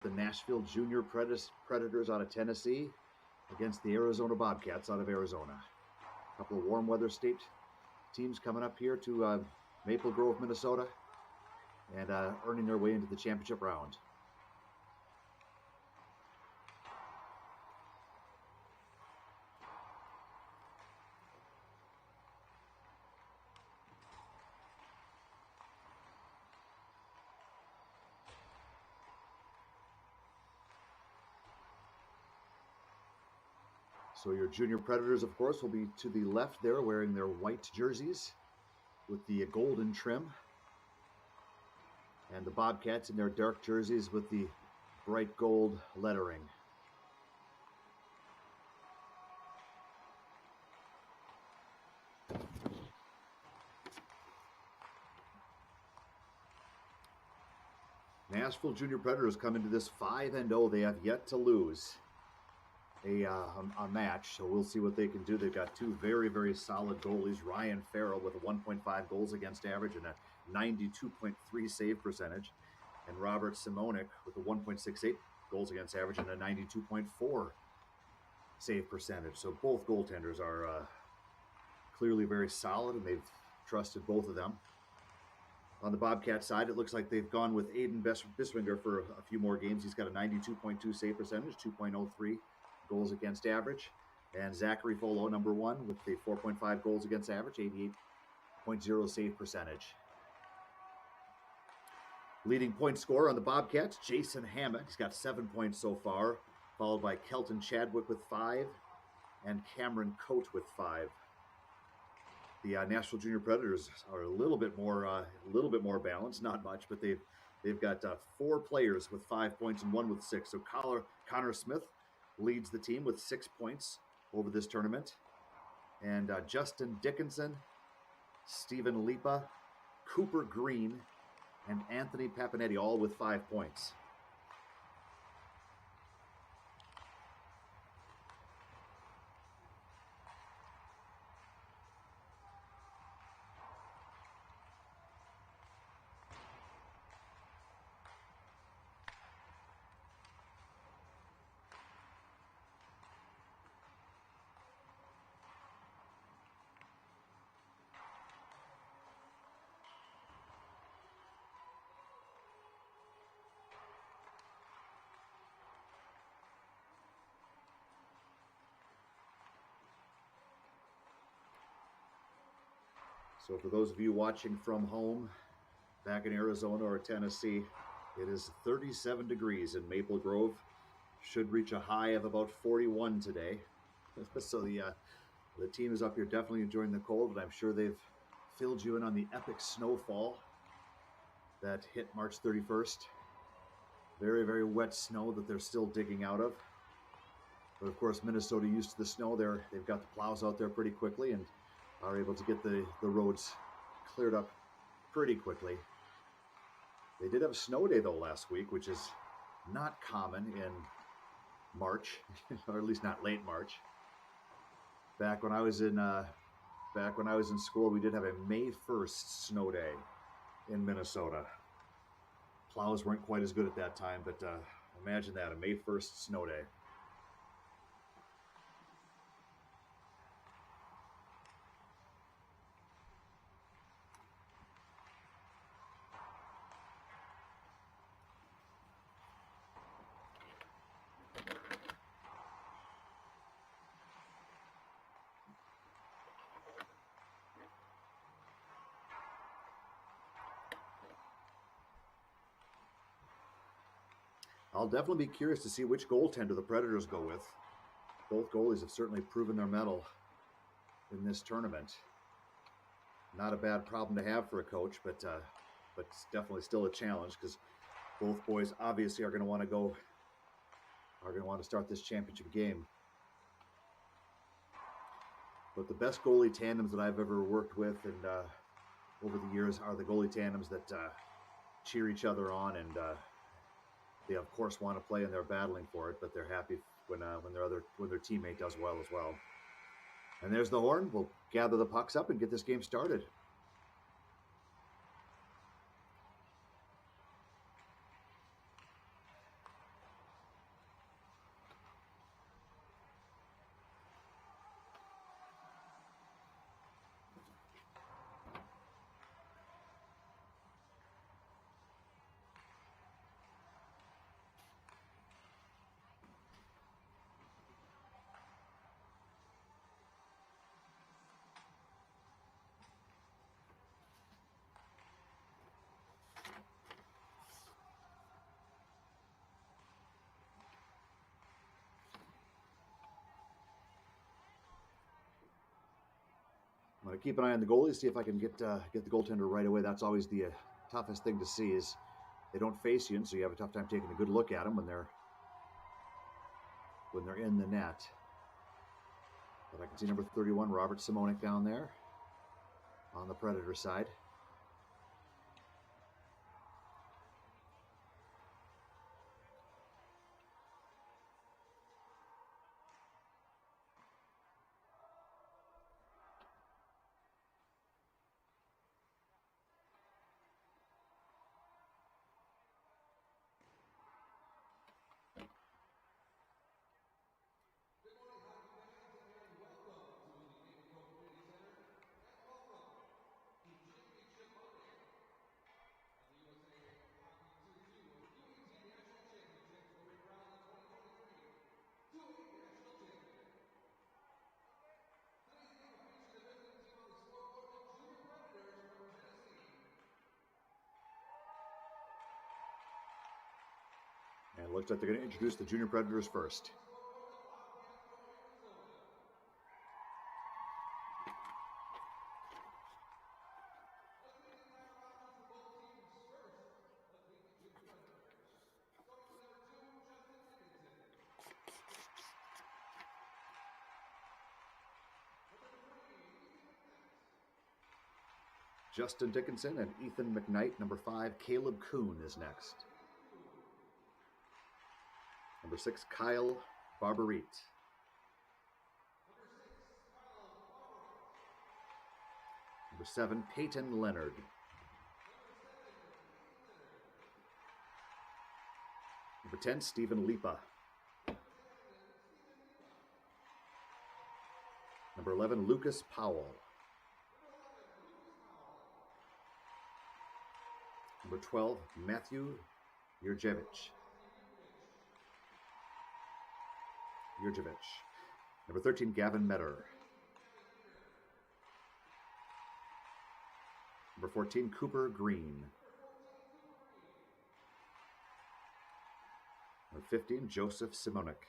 The Nashville Junior Predators out of Tennessee against the Arizona Bobcats out of Arizona. A couple of warm weather state teams coming up here to Maple Grove, Minnesota, and earning their way into the championship round. So your Junior Predators, of course, will be to the left there, wearing their white jerseys with the golden trim. And the Bobcats in their dark jerseys with the bright gold lettering. Nashville Junior Predators come into this 5-0. They have yet to lose a match, so we'll see what they can do. They've got two very, very solid goalies. Ryan Farrell with a 1.5 goals against average and a 92.3 save percentage, and Robert Simonik with a 1.68 goals against average and a 92.4 save percentage. So both goaltenders are clearly very solid, and they've trusted both of them. On the Bobcat side, it looks like they've gone with Aiden Biswinger for a few more games. He's got a 92.2 save percentage, 2.03 goals against average. And Zachary Folo, number one, with the 4.5 goals against average, 88.0 save percentage. Leading point scorer on the Bobcats, Jason Hammett. He's got 7 points so far, followed by Kelton Chadwick with 5 and Cameron Coate with 5. The Nashville Junior Predators are a little bit more balanced, not much, but they've got 4 players with 5 points and 1 with 6. So Connor Smith leads the team with 6 points over this tournament, and Justin Dickinson, Stephen Lipa, Cooper Green, and Anthony Papanetti all with 5 points. So for those of you watching from home, back in Arizona or Tennessee, it is 37 degrees in Maple Grove. Should reach a high of about 41 today. So the team is up here definitely enjoying the cold, but I'm sure they've filled you in on the epic snowfall that hit March 31st. Very, very wet snow that they're still digging out of. But of course, Minnesota used to the snow. They've got the plows out there pretty quickly and are able to get the roads cleared up pretty quickly. They did have a snow day though last week, which is not common in March, or at least not late March. Back when I was in school, we did have a May 1st snow day in Minnesota. Plows weren't quite as good at that time, but imagine that, a May 1st snow day. I'll definitely be curious to see which goaltender the Predators go with. Both goalies have certainly proven their mettle in this tournament. Not a bad problem to have for a coach, but it's definitely still a challenge because both boys obviously are going to want to start this championship game. But the best goalie tandems that I've ever worked with and over the years are the goalie tandems that cheer each other on, and they of course want to play and they're battling for it, but they're happy when their teammate does well as well. And there's the horn. We'll gather the pucks up and get this game started. I'm going to keep an eye on the goalie, see if I can get the goaltender right away. That's always the toughest thing to see is they don't face you, and so you have a tough time taking a good look at them when they're in the net. But I can see number 31, Robert Simonik, down there on the Predator side. And it looks like they're going to introduce the Junior Predators first. Justin Dickinson and Ethan McKnight. Number 5, Caleb Kuhn is next. Number 6, Kyle Barbarit. Number 7, Peyton Leonard. Number 10, Stephen Lipa. Number 11, Lucas Powell. Number 12, Matthew Jurjevic. Number 13, Gavin Metter. Number 14, Cooper Green. Number 15, Joseph Simonik.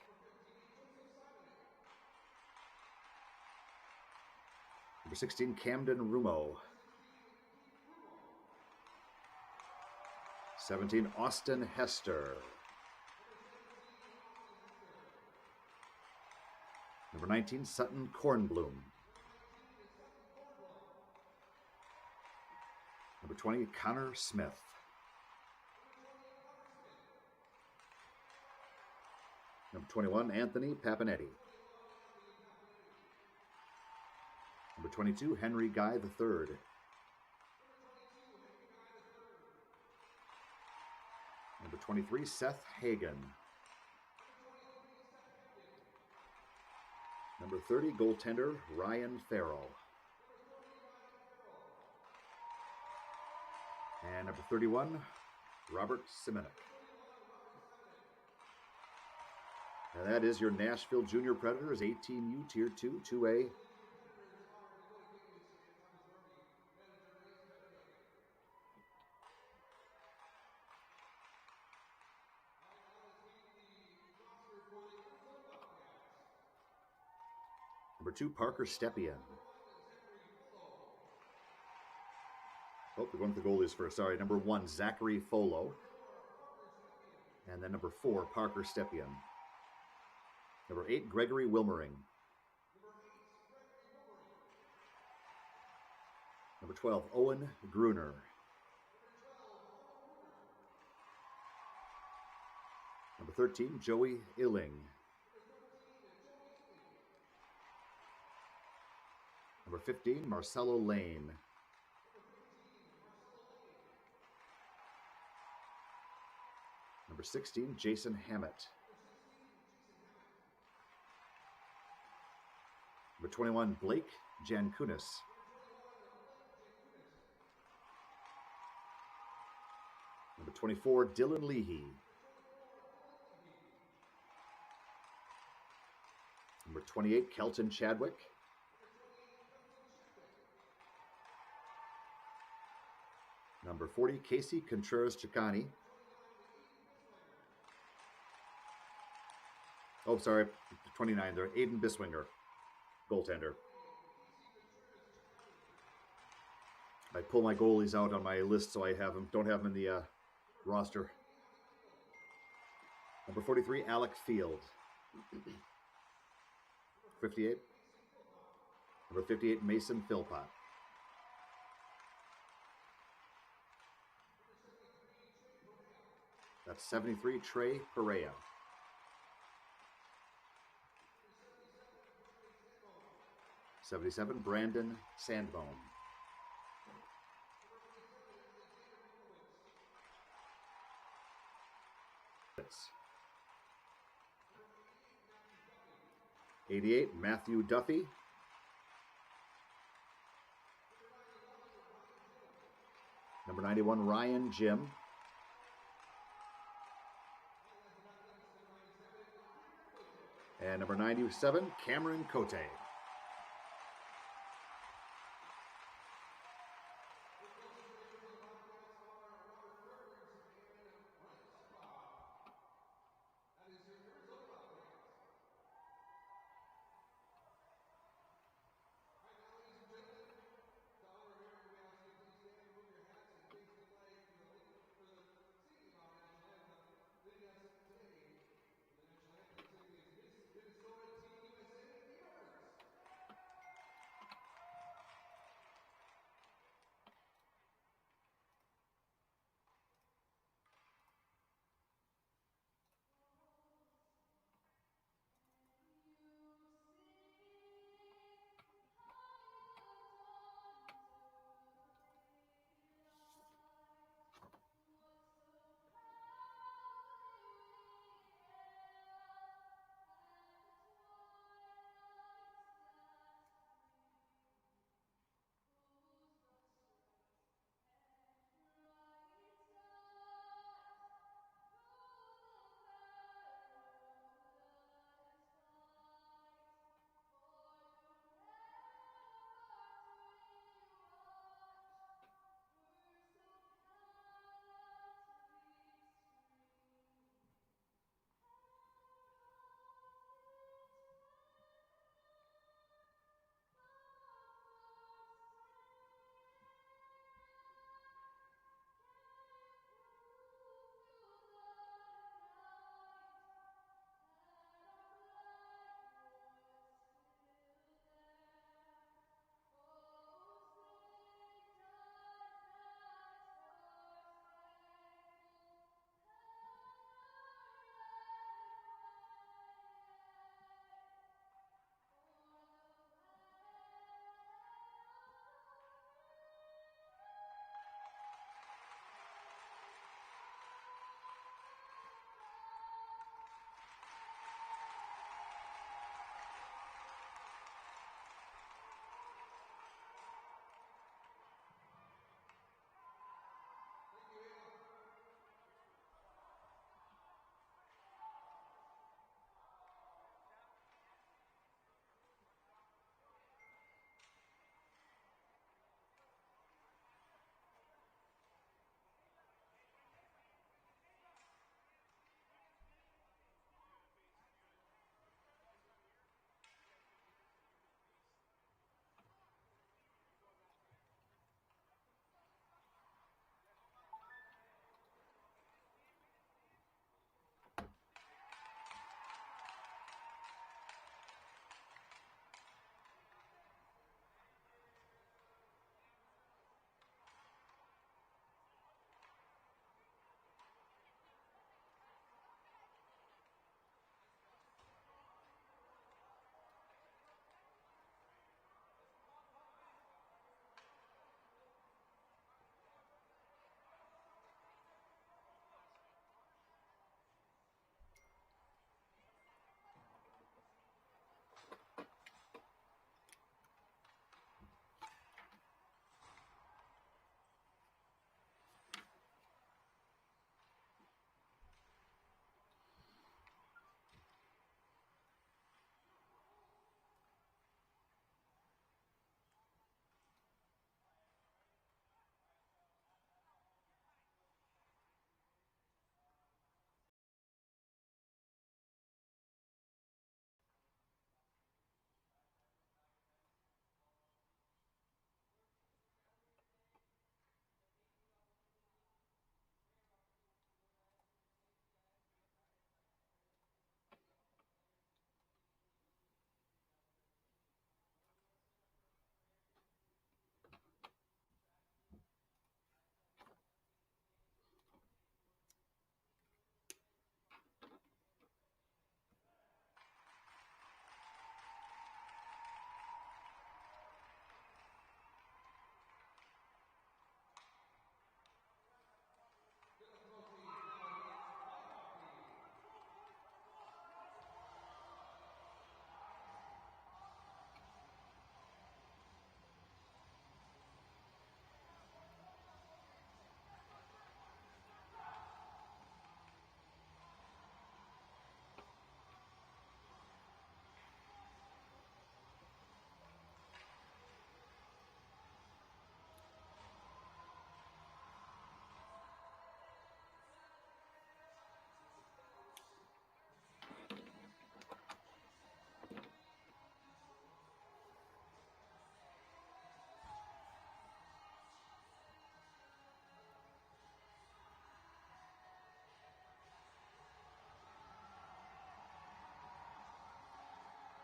Number 16, Camden Rumo. 17, Austin Hester. Number 19, Sutton Kornblum. Number 20, Connor Smith. Number 21, Anthony Papanetti. Number 22, Henry Guy III. Number 23, Seth Hagen. Number 30, goaltender Ryan Farrell. And number 31, Robert Simonik. And that is your Nashville Junior Predators 18U Tier 2 2A. Number 2, Parker Stepien. Oh, we're going with the goalies first. Sorry. Number 1, Zachary Folo. And then number 4, Parker Stepien. Number 8, Gregory Wilmering. Number 12, Owen Gruner. Number 13, Joey Illing. Number 15, Marcelo Lane. Number 16, Jason Hammett. Number 21, Blake Jankunis. Number 24, Dylan Leahy. Number 28, Kelton Chadwick. Number 40, Casey Contreras-Chicani. Oh, sorry, 29 there. Aiden Biswinger, goaltender. I pull my goalies out on my list so I don't have them in the roster. Number 43, Alec Field. 58. Number 58, Mason Philpott. That's 73, Trey Perea. 77, Brandon Sandbone. 88, Matthew Duffy. Number 91, Ryan Jim. And number 97, Cameron Cote.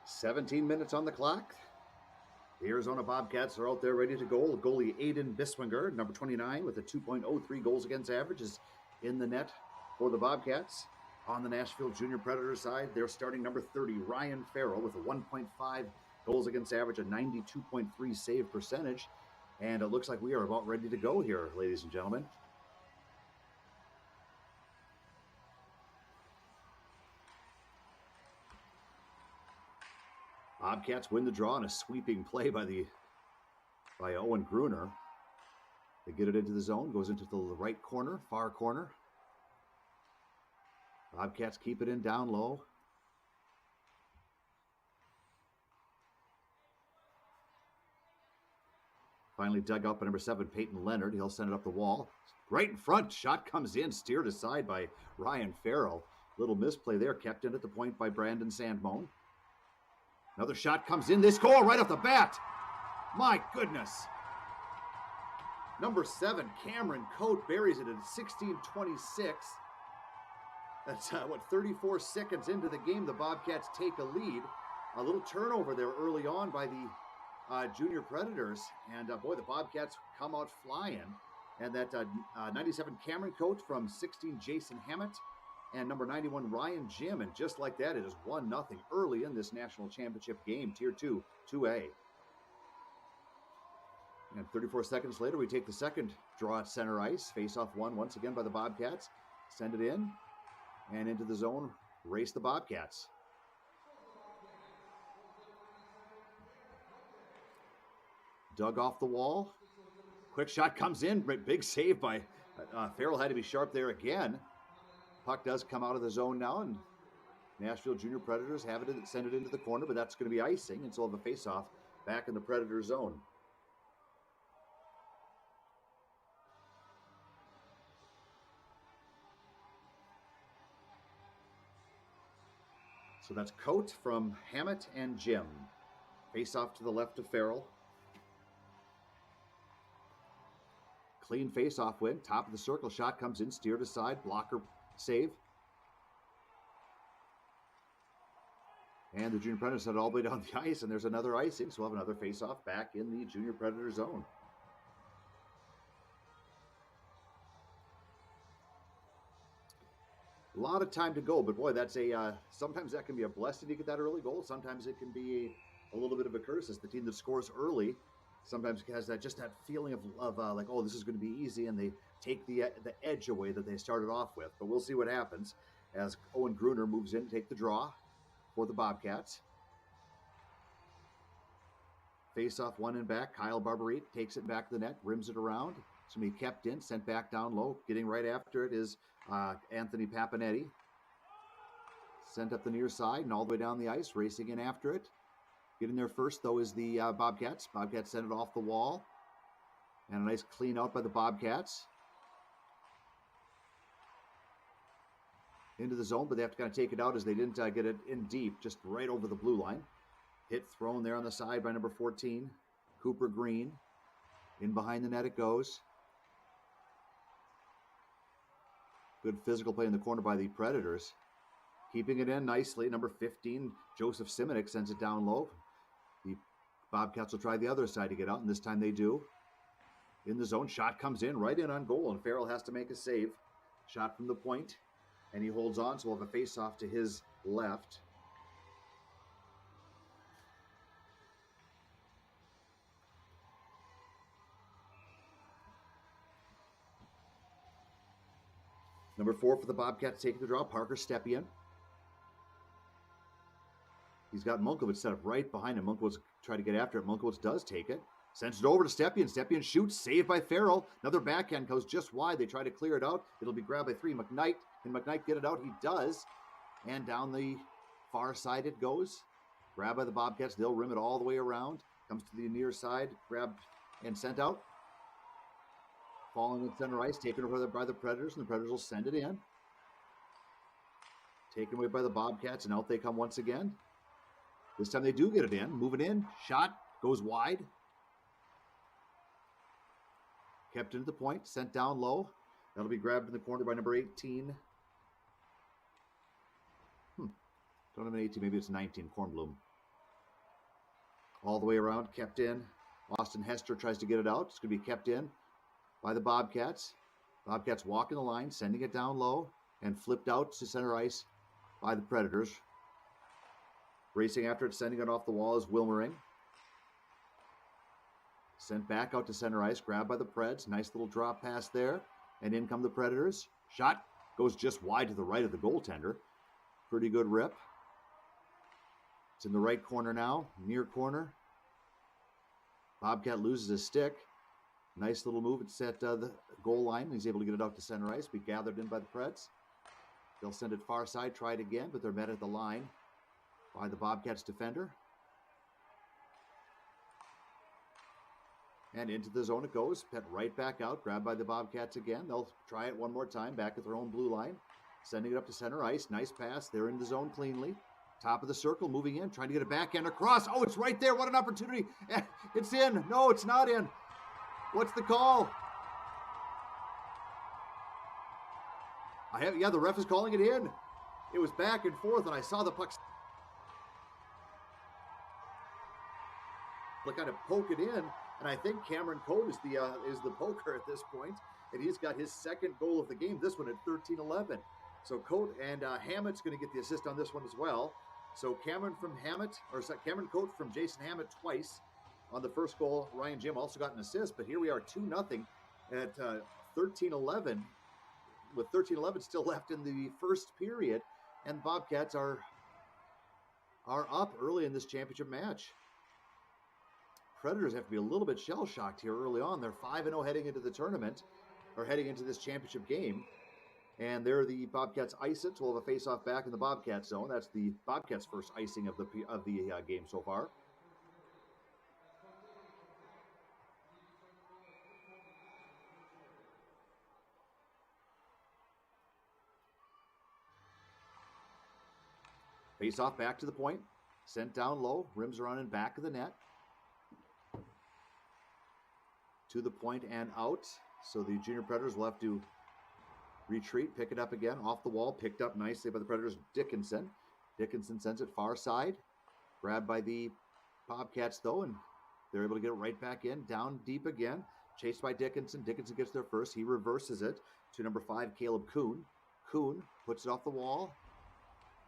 17 minutes on the clock. The Arizona Bobcats are out there ready to go. Goalie Aiden Biswinger, number 29, with a 2.03 goals against average, is in the net for the Bobcats. On the Nashville Junior Predators side, they're starting number 30, Ryan Farrell, with a 1.5 goals against average, a 92.3 save percentage. And it looks like we are about ready to go here, ladies and gentlemen. Bobcats win the draw on a sweeping play by Owen Gruner. They get it into the zone, goes into the right corner, far corner. Bobcats keep it in down low. Finally dug up by number 7, Peyton Leonard. He'll send it up the wall. Right in front, shot comes in, steered aside by Ryan Farrell. Little misplay there, kept in at the point by Brandon Sandmone. Another shot comes in. They score right off the bat. My goodness. Number 7, Cameron Coate buries it at 16:26. That's 34 seconds into the game. The Bobcats take a lead. A little turnover there early on by the Junior Predators. And boy, the Bobcats come out flying. And that 97 Cameron Coate from 16 Jason Hammett. And number 91, Ryan Jim. And just like that, it is 1-0 early in this national championship game, Tier 2, 2A. And 34 seconds later, we take the second draw at center ice. Face-off won once again by the Bobcats. Send it in. And into the zone, race the Bobcats. Dug off the wall. Quick shot comes in. Big save by Farrell. Had to be sharp there again. Puck does come out of the zone now, and Nashville Junior Predators have it, send it into the corner, but that's going to be icing, and so we'll have a face-off back in the Predator zone. So that's Coate from Hammett and Jim. Face-off to the left of Farrell. Clean face-off win. Top of the circle. Shot comes in. Steered aside. Blocker save. And the Junior Predators head all the way down the ice, and there's another icing, so we'll have another face-off back in the Junior Predator zone. A lot of time to go, but boy, that's sometimes that can be a blessing to get that early goal. Sometimes it can be a little bit of a curse, as the team that scores early sometimes has that feeling of like, oh, this is going to be easy, and they take the edge away that they started off with. But we'll see what happens as Owen Gruner moves in to take the draw for the Bobcats. Face-off one and back. Kyle Barberite takes it back to the net, rims it around. It's going to be kept in, sent back down low. Getting right after it is Anthony Papanetti. Sent up the near side and all the way down the ice, racing in after it. Getting there first, though, is the Bobcats. Bobcats send it off the wall. And a nice clean out by the Bobcats. Into the zone, but they have to kind of take it out as they didn't get it in deep, just right over the blue line. Hit thrown there on the side by number 14, Cooper Green. In behind the net it goes. Good physical play in the corner by the Predators. Keeping it in nicely, number 15, Joseph Simonik sends it down low. The Bobcats will try the other side to get out, and this time they do. In the zone, shot comes in, right in on goal, and Farrell has to make a save. Shot from the point, and he holds on, so we'll have a face-off to his left. Number 4 for the Bobcats taking the draw, Parker Stepien. He's got Munkovich set up right behind him. Munkovich try to get after it. Munkovich does take it. Sends it over to Stepien. Stepien shoots, saved by Farrell. Another backhand goes just wide. They try to clear it out. It'll be grabbed by 3. McKnight. Can McKnight get it out? He does. And down the far side it goes. Grabbed by the Bobcats. They'll rim it all the way around. Comes to the near side. Grabbed and sent out. Falling in center ice. Taken over by the Predators. And the Predators will send it in. Taken away by the Bobcats. And out they come once again. This time they do get it in. Moving in. Shot. Goes wide. Kept into the point. Sent down low. That'll be grabbed in the corner by number 18. Don't have an 18. Maybe it's 19. Kornblum. All the way around, kept in. Austin Hester tries to get it out. It's going to be kept in by the Bobcats. Bobcats walking the line, sending it down low, and flipped out to center ice by the Predators. Racing after it, sending it off the wall is Wilmering. Sent back out to center ice, grabbed by the Preds. Nice little drop pass there, and in come the Predators. Shot goes just wide to the right of the goaltender. Pretty good rip. It's in the right corner now, near corner. Bobcat loses his stick. Nice little move. It's at the goal line. He's able to get it out to center ice. Be gathered in by the Preds. They'll send it far side, try it again, but they're met at the line by the Bobcats defender. And into the zone it goes. Pet right back out, grabbed by the Bobcats again. They'll try it one more time, back at their own blue line. Sending it up to center ice. Nice pass. They're in the zone cleanly. Top of the circle, moving in, trying to get a backhand across. Oh, it's right there. What an opportunity. It's in. No, it's not in. What's the call? The ref is calling it in. It was back and forth, and I saw the puck kind of poke it in, and I think Cameron Cote is the poker at this point, and he's got his second goal of the game, this one at 13-11. So Cote and Hammett's going to get the assist on this one as well. So Cameron Cote from Jason Hammett twice on the first goal. Ryan Jim also got an assist, but here we are 2-0 at 13-11 with 13-11 still left in the first period, and Bobcats are up early in this championship match. Predators have to be a little bit shell-shocked here early on. They're 5-0 heading into the tournament, or heading into this championship game. And there the Bobcats ice it. We'll have a face-off back in the Bobcats zone. That's the Bobcats' first icing of the game so far. Face-off back to the point. Sent down low. Rims around in back of the net. To the point and out. So the Junior Predators will have to retreat, pick it up again, off the wall, picked up nicely by the Predators, Dickinson. Dickinson sends it far side. Grabbed by the Bobcats, though, and they're able to get it right back in, down deep again. Chased by Dickinson. Dickinson gets there first. He reverses it to number 5, Caleb Kuhn. Kuhn puts it off the wall,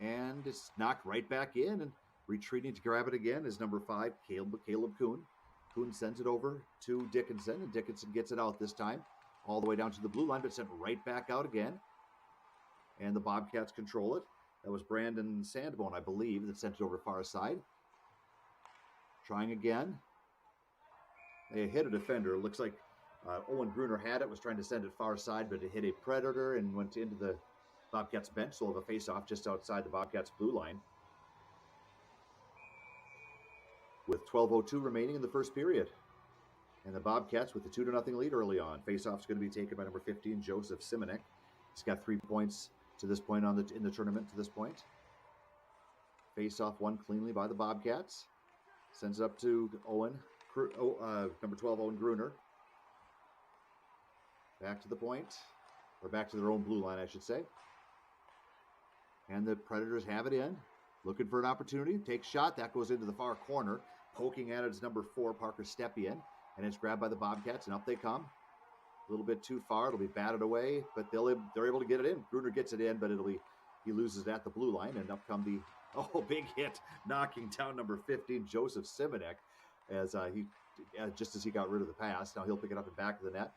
and it's knocked right back in, and retreating to grab it again is number 5, Caleb Kuhn. Kuhn sends it over to Dickinson, and Dickinson gets it out this time, all the way down to the blue line, but sent right back out again. And the Bobcats control it. That was Brandon Sandbone, I believe, that sent it over far side. Trying again. They hit a defender. It looks like Owen Gruner had it, was trying to send it far side, but it hit a Predator and went into the Bobcats bench. So we'll have a face-off just outside the Bobcats blue line. With 12:02 remaining in the first period. And the Bobcats with the 2-0 lead early on. Face-off is going to be taken by number 15, Joseph Simonek. He's got 3 points to this point in the tournament to this point. Face-off won cleanly by the Bobcats. Sends it up to number 12, Owen Gruner. Back to the point, or back to their own blue line, I should say. And the Predators have it in. Looking for an opportunity. Takes shot. That goes into the far corner. Poking at it is number 4, Parker Stepien. And it's grabbed by the Bobcats, and up they come. A little bit too far. It'll be batted away, but they're able to get it in. Gruner gets it in, but he loses it at the blue line, and up come the big hit, knocking down number 15, Joseph Simonek, just as he got rid of the pass. Now he'll pick it up in back of the net.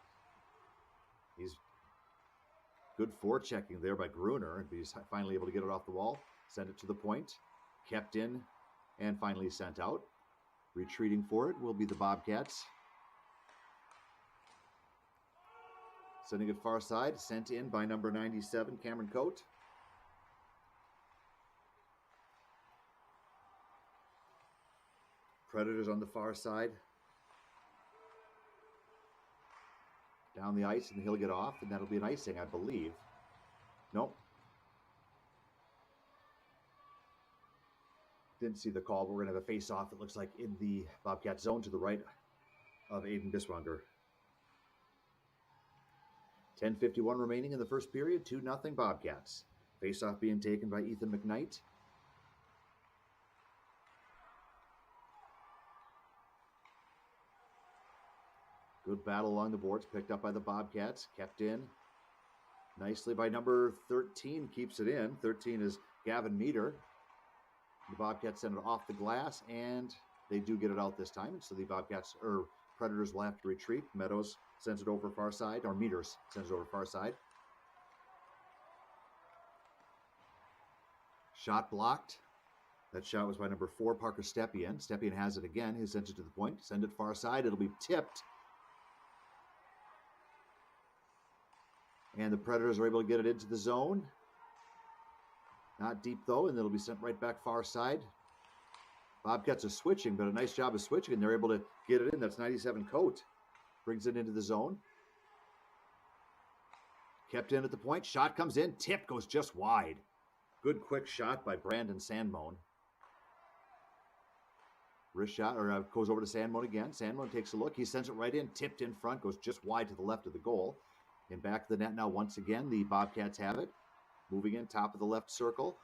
He's good forechecking there by Gruner, and he's finally able to get it off the wall, send it to the point, kept in, and finally sent out. Retreating for it will be the Bobcats. Sending it far side, sent in by number 97, Cameron Cote. Predators on the far side. Down the ice, and he'll get off, and that'll be an icing, I believe. Nope. Didn't see the call, but we're going to have a face-off, it looks like, in the Bobcat zone to the right of Aiden Biswanger. 10:51 remaining in the first period, 2-0 Bobcats. Face-off being taken by Ethan McKnight. Good battle along the boards, picked up by the Bobcats, kept in nicely by number 13, keeps it in. 13 is Gavin Meter. The Bobcats send it off the glass, and they do get it out this time. So the Predators will have to retreat. Meadows sends it over far side, or Meters sends it over far side. Shot blocked. That shot was by number 4, Parker Stepien. Stepien has it again. He sends it to the point. Send it far side. It'll be tipped. And the Predators are able to get it into the zone. Not deep, though, and it'll be sent right back far side. Bobcats are switching, but a nice job of switching, and they're able to get it in. That's 97 Coat. Brings it into the zone. Kept in at the point. Shot comes in. Tip goes just wide. Good quick shot by Brandon Sandmone. Wrist shot, or goes over to Sandmone again. Sandmone takes a look. He sends it right in. Tipped in front. Goes just wide to the left of the goal. And back of the net now once again. The Bobcats have it. Moving in, top of the left circle.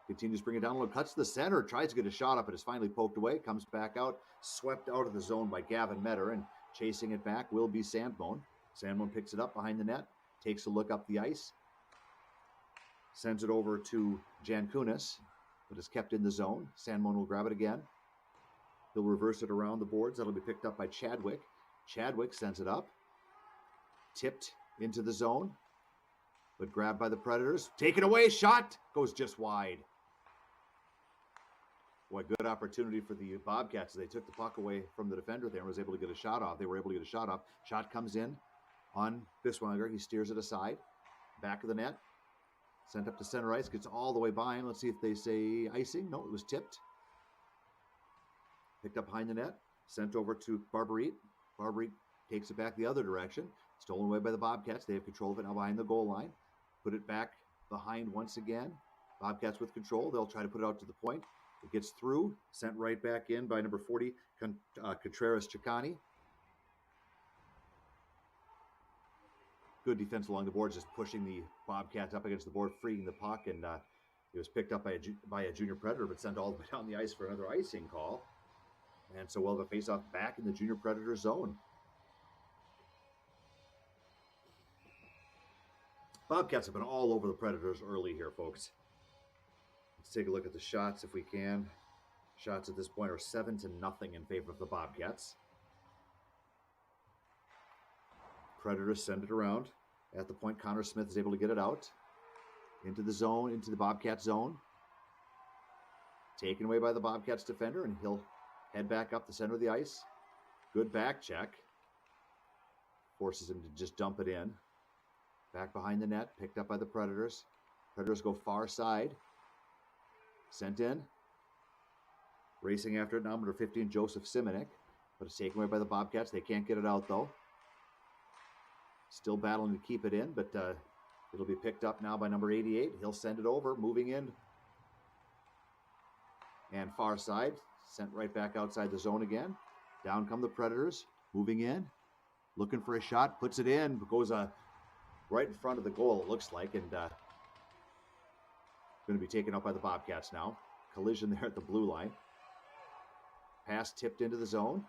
Continues to bring it down a little. Cuts to the center. Tries to get a shot up. It is finally poked away. Comes back out. Swept out of the zone by Gavin Metter. And chasing it back will be Sandmone. Sandmone picks it up behind the net. Takes a look up the ice. Sends it over to Jan Kunis, but is kept in the zone. Sandmone will grab it again. He'll reverse it around the boards. That'll be picked up by Chadwick. Chadwick sends it up. Tipped into the zone, but grabbed by the Predators. Taken away, shot! Goes just wide. What good opportunity for the Bobcats. They took the puck away from the defender there and was able to get a shot off. They were able to get a shot off. Shot comes in on Biswanger. He steers it aside. Back of the net. Sent up to center ice, gets all the way behind. Let's see if they say icing. No, it was tipped. Picked up behind the net. Sent over to Barbarit. Barbarit takes it back the other direction. Stolen away by the Bobcats. They have control of it now behind the goal line. Put it back behind once again. Bobcats with control. They'll try to put it out to the point. It gets through. Sent right back in by number 40, Contreras Chicani. Good defense along the boards, just pushing the Bobcats up against the board, freeing the puck, and it was picked up by a junior Predator, but sent all the way down the ice for another icing call. And so we'll have a face-off back in the junior Predator zone. Bobcats have been all over the Predators early here, folks. Let's take a look at the shots if we can. Shots at this point are 7-0 in favor of the Bobcats. Predators send it around. At the point, Connor Smith is able to get it out. Into the zone, into the Bobcats zone. Taken away by the Bobcats defender, and he'll head back up the center of the ice. Good back check. Forces him to just dump it in. Back behind the net, picked up by the Predators. Predators go far side. Sent in. Racing after it now, number 15, Joseph Simonik. But it's taken away by the Bobcats. They can't get it out, though. Still battling to keep it in, but it'll be picked up now by number 88. He'll send it over, moving in. And far side, sent right back outside the zone again. Down come the Predators, moving in. Looking for a shot, puts it in, goes right in front of the goal, it looks like, and going to be taken up by the Bobcats now. Collision there at the blue line. Pass tipped into the zone.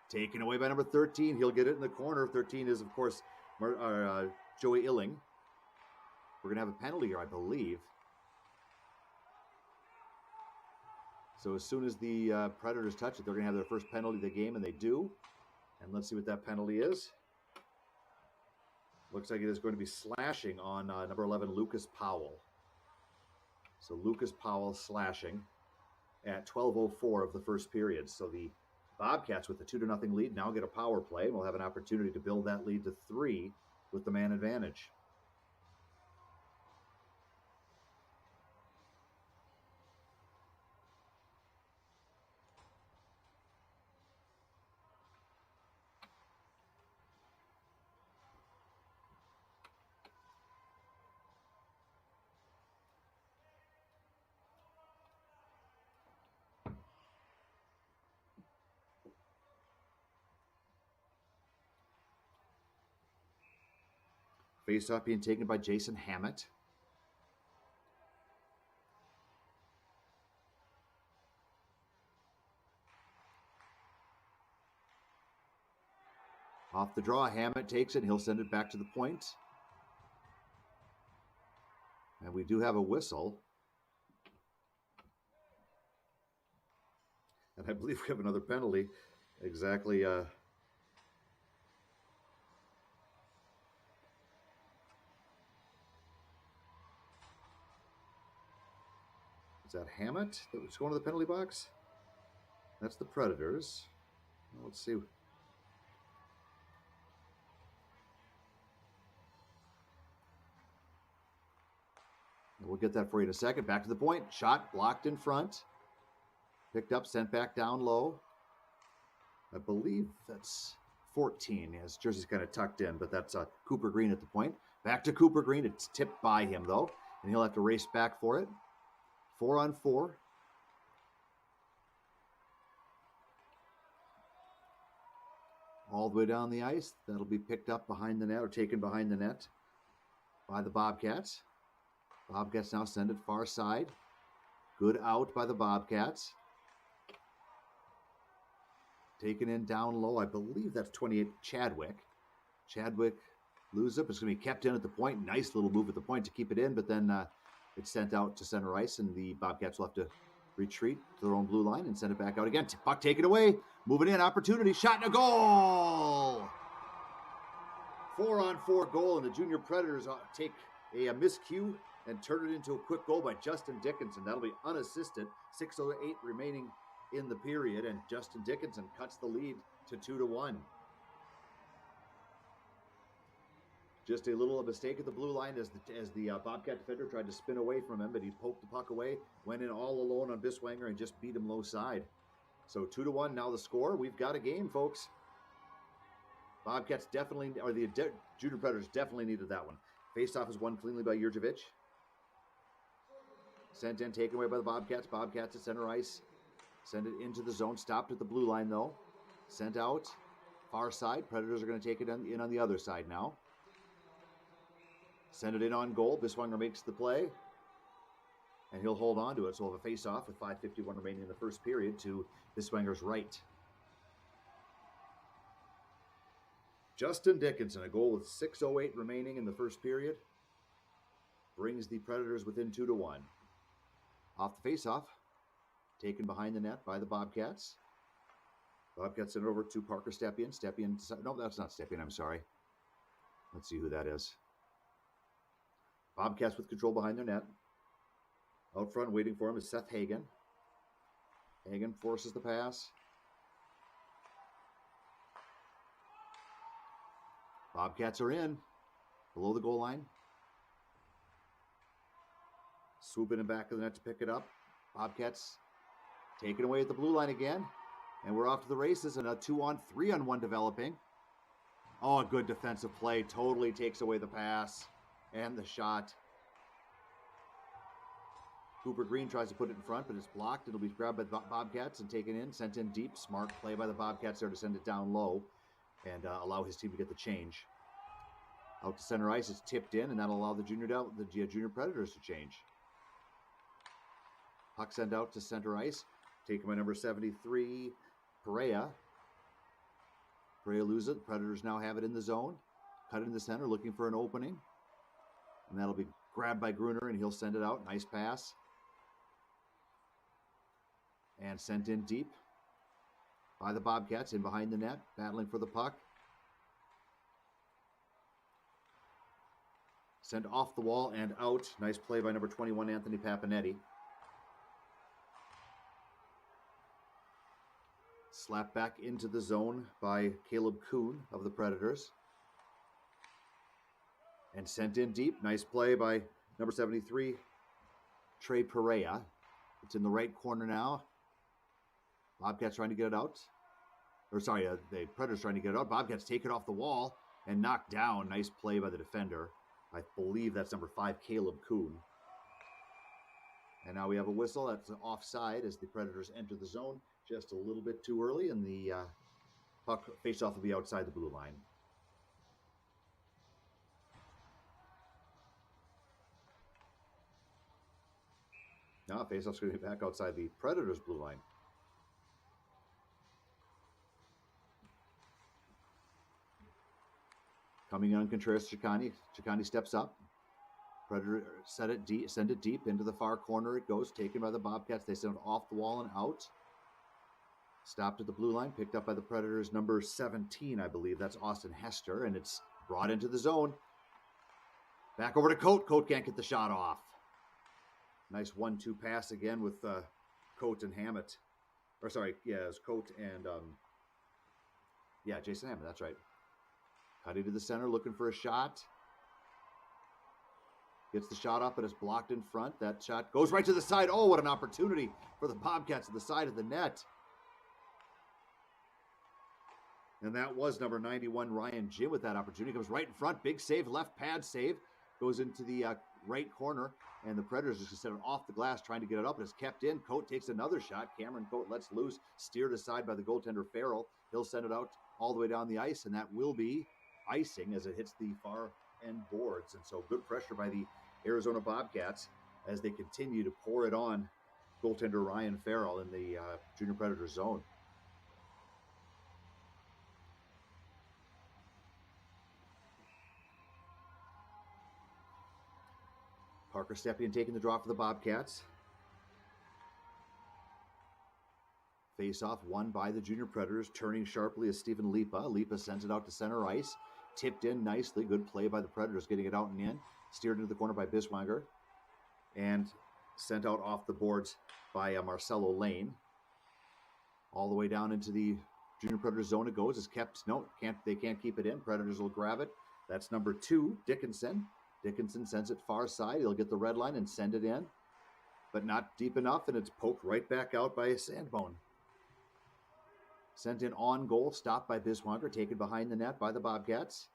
Taken away by number 13. He'll get it in the corner. 13 is, of course, Joey Illing. We're going to have a penalty here, I believe. So as soon as the Predators touch it, they're going to have their first penalty of the game, and they do. And let's see what that penalty is. Looks like it is going to be slashing on number 11, Lucas Powell. So Lucas Powell slashing at 12:04 of the first period. So the Bobcats with the 2-0 lead now get a power play. We'll have an opportunity to build that lead to 3 with the man advantage. Face-off being taken by Jason Hammett. Off the draw, Hammett takes it, and he'll send it back to the point. And we do have a whistle. And I believe we have another penalty. Exactly. Is that Hammett that was going to the penalty box? That's the Predators. Well, let's see. We'll get that for you in a second. Back to the point. Shot blocked in front. Picked up, sent back down low. I believe that's 14. His jersey's kind of tucked in, but that's Cooper Green at the point. Back to Cooper Green. It's tipped by him, though, and he'll have to race back for it. 4-on-4. All the way down the ice. That'll be picked up behind the net or taken behind the net by the Bobcats. Bobcats now send it far side. Good out by the Bobcats. Taken in down low. I believe that's 28 Chadwick. Chadwick loses it. It's going to be kept in at the point. Nice little move at the point to keep it in, but then it's sent out to center ice, and the Bobcats will have to retreat to their own blue line and send it back out again. Puck taken away. Moving in. Opportunity. Shot and a goal! 4-on-4 goal, and the Junior Predators take a miscue and turn it into a quick goal by Justin Dickinson. That'll be unassisted. 6:08 remaining in the period, and Justin Dickinson cuts the lead to 2-1. Just a little mistake at the blue line as the Bobcat defender tried to spin away from him, but he poked the puck away, went in all alone on Biswanger, and just beat him low side. So 2-1 now the score. We've got a game, folks. Bobcats definitely, or the Junior Predators definitely needed that one. Faceoff is won cleanly by Jurjevic. Sent in, taken away by the Bobcats. Bobcats at center ice. Send it into the zone. Stopped at the blue line, though. Sent out. Far side. Predators are going to take it in on the other side now. Send it in on goal. Biswanger makes the play. And he'll hold on to it. So we'll have a face-off with 5:51 remaining in the first period to Biswanger's right. Justin Dickinson, a goal with 6:08 remaining in the first period, brings the Predators within 2-1. Off the face-off, taken behind the net by the Bobcats. Bobcats send it over to Parker Stepien. Stepien, no, that's not Stepien, I'm sorry. Let's see who that is. Bobcats with control behind their net. Out front waiting for him is Seth Hagen. Hagen forces the pass. Bobcats are in, below the goal line. Swooping in back of the net to pick it up. Bobcats taken away at the blue line again. And we're off to the races, and a 2-on-3-on-1 developing. Oh, a good defensive play. Totally takes away the pass and the shot. Cooper Green tries to put it in front, but it's blocked. It'll be grabbed by the Bobcats and taken in, sent in deep. Smart play by the Bobcats there to send it down low and allow his team to get the change. Out to center ice, it's tipped in, and that'll allow the Junior Predators to change. Puck sent out to center ice, taken by number 73, Perea. Perea loses it. Predators now have it in the zone. Cut in the center, looking for an opening. And that'll be grabbed by Gruner, and he'll send it out. Nice pass. And sent in deep by the Bobcats, in behind the net, battling for the puck. Sent off the wall and out. Nice play by number 21, Anthony Papanetti. Slapped back into the zone by Caleb Kuhn of the Predators. And sent in deep. Nice play by number 73, Trey Perea. It's in the right corner now. Bobcats trying to get it out. The Predators trying to get it out. Bobcats take it off the wall and knocked down. Nice play by the defender. I believe that's number 5, Caleb Kuhn. And now we have a whistle. That's offside as the Predators enter the zone just a little bit too early, and the puck face-off will be outside the blue line. Now face-off's going to be back outside the Predators' blue line. Coming on Contreras Chicani. Chicani steps up. Predator send it deep into the far corner. It goes, taken by the Bobcats. They send it off the wall and out. Stopped at the blue line, picked up by the Predators, number 17, I believe. That's Austin Hester, and it's brought into the zone. Back over to Coate. Coate can't get the shot off. Nice 1-2 pass again with Coate and Hammett. Or sorry, yeah, it was Coate and Jason Hammett, that's right. Cutting to the center, looking for a shot. Gets the shot up, but it's blocked in front. That shot goes right to the side. Oh, what an opportunity for the Bobcats at the side of the net. And that was number 91, Ryan Jim, with that opportunity. Comes right in front. Big save, left pad save. Goes into the right corner. And the Predators just set it off the glass, trying to get it up. And it's kept in. Coate takes another shot. Cameron Coate lets loose. Steered aside by the goaltender, Farrell. He'll send it out all the way down the ice. And that will be icing as it hits the far end boards. And so good pressure by the Arizona Bobcats as they continue to pour it on goaltender Ryan Farrell in the Junior Predator zone. Parker Stepien taking the draw for the Bobcats. Face-off won by the Junior Predators, turning sharply as Stephen Lipa. Lipa sends it out to center ice. Tipped in nicely. Good play by the Predators, getting it out and in. Steered into the corner by Biswanger. And sent out off the boards by Marcelo Lane. All the way down into the Junior Predators zone it goes. It's kept. No, they can't keep it in. Predators will grab it. That's number 2, Dickinson. Dickinson sends it far side. He'll get the red line and send it in. But not deep enough, and it's poked right back out by Sandbone. Sent in on goal, stopped by Biswanger, taken behind the net by the Bobcats.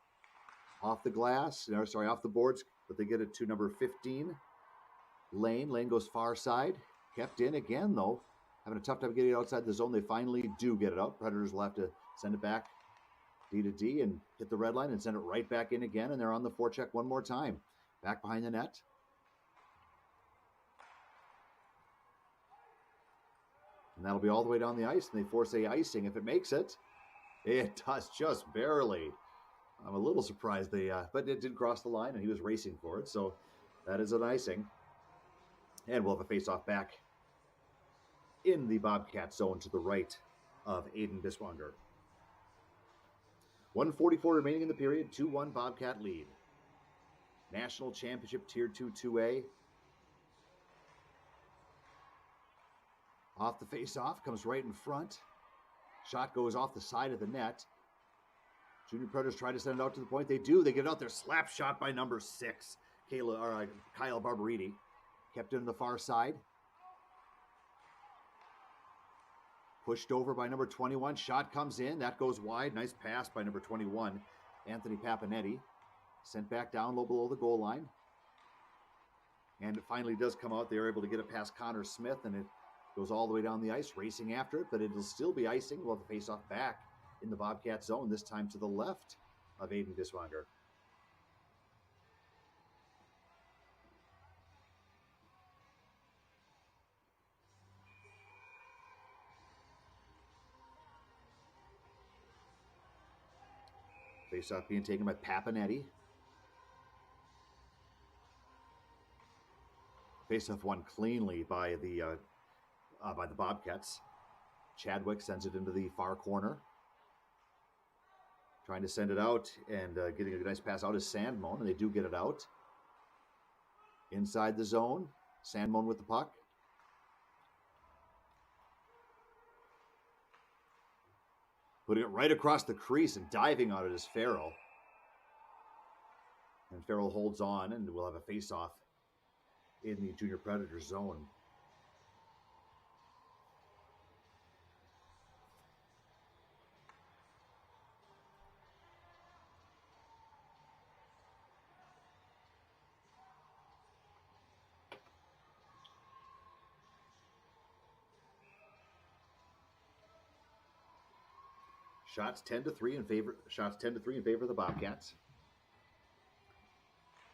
Off the glass, off the boards, but they get it to number 15, Lane. Lane goes far side. Kept in again, though. Having a tough time getting it outside the zone. They finally do get it out. Predators will have to send it back D to D and hit the red line and send it right back in again. And they're on the forecheck one more time. Back behind the net. And that'll be all the way down the ice. And they force a icing if it makes it. It does just barely. I'm a little surprised but it did cross the line and he was racing for it. So that is an icing. And we'll have a face-off back in the Bobcat zone to the right of Aiden Biswanger. 1:44 remaining in the period, 2-1 Bobcat lead. National Championship Tier 2 2A. Off the face-off, comes right in front. Shot goes off the side of the net. Junior Predators try to send it out to the point. They do. They get it out there. Slap shot by number 6, Kyle Barbariti. Kept it on the far side. Pushed over by number 21. Shot comes in. That goes wide. Nice pass by number 21, Anthony Papanetti. Sent back down low below the goal line. And it finally does come out. They're able to get it past Connor Smith, and it goes all the way down the ice, racing after it, but it'll still be icing. We'll have a face-off back in the Bobcat zone, this time to the left of Aiden Biswanger. Face-off being taken by Papanetti. Face-off won cleanly by the Bobcats. Chadwick sends it into the far corner. Trying to send it out and getting a nice pass out is Sandmon, and they do get it out. Inside the zone, Sandmon with the puck. Putting it right across the crease and diving on it is Farrell. And Farrell holds on, and we'll have a face-off in the Junior Predator zone. Shots 10-3 in favor of the Bobcats.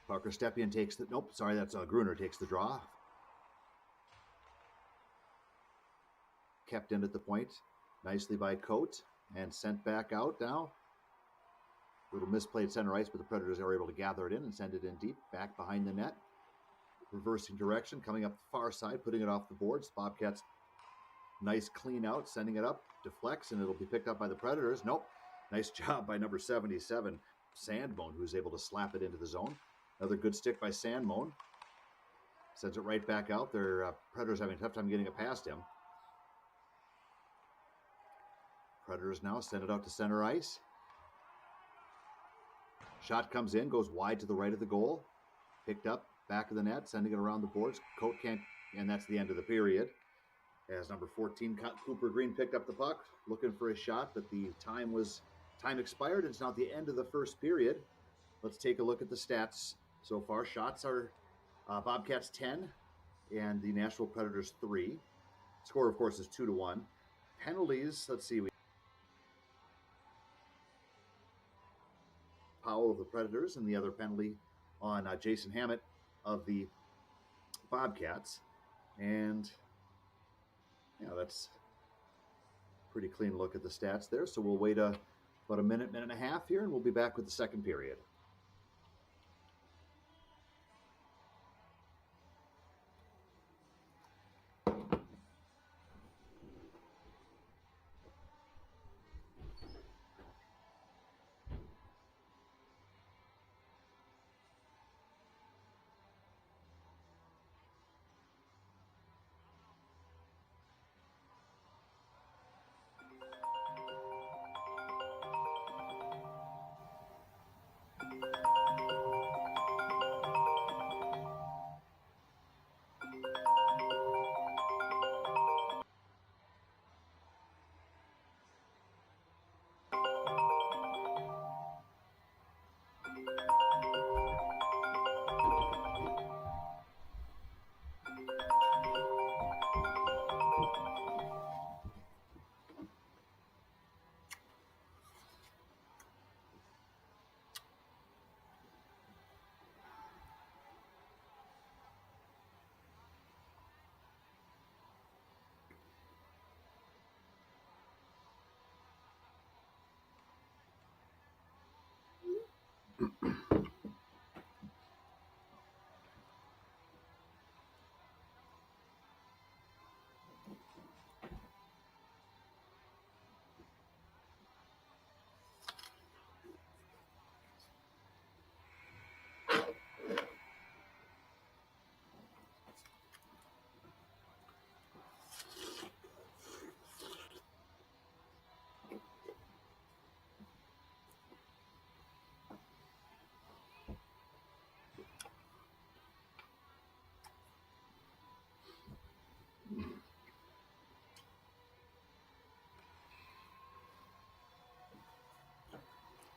Parker Stepien takes the that's Gruner takes the draw. Kept in at the point nicely by Coate and sent back out now. Little misplayed center ice, but the Predators are able to gather it in and send it in deep, back behind the net. Reversing direction, coming up the far side, putting it off the boards. Bobcats, nice clean out, sending it up, deflects, and it'll be picked up by the Predators. Nope. Nice job by number 77, Sandmone, who's able to slap it into the zone. Another good stick by Sandmone. Sends it right back out. Their Predators having a tough time getting it past him. Predators now send it out to center ice. Shot comes in, goes wide to the right of the goal. Picked up, back of the net, sending it around the boards. Coat can't, and that's the end of the period. As number 14, Cooper Green, picked up the puck, looking for a shot, but the time expired. It's now the end of the first period. Let's take a look at the stats so far. Shots are Bobcats 10 and the Nashville Predators 3. Score, of course, is 2-1. Penalties, let's see. Powell of the Predators, and the other penalty on Jason Hammett of the Bobcats. And yeah, that's a pretty clean look at the stats there. So we'll wait about a minute and a half here, and we'll be back with the second period.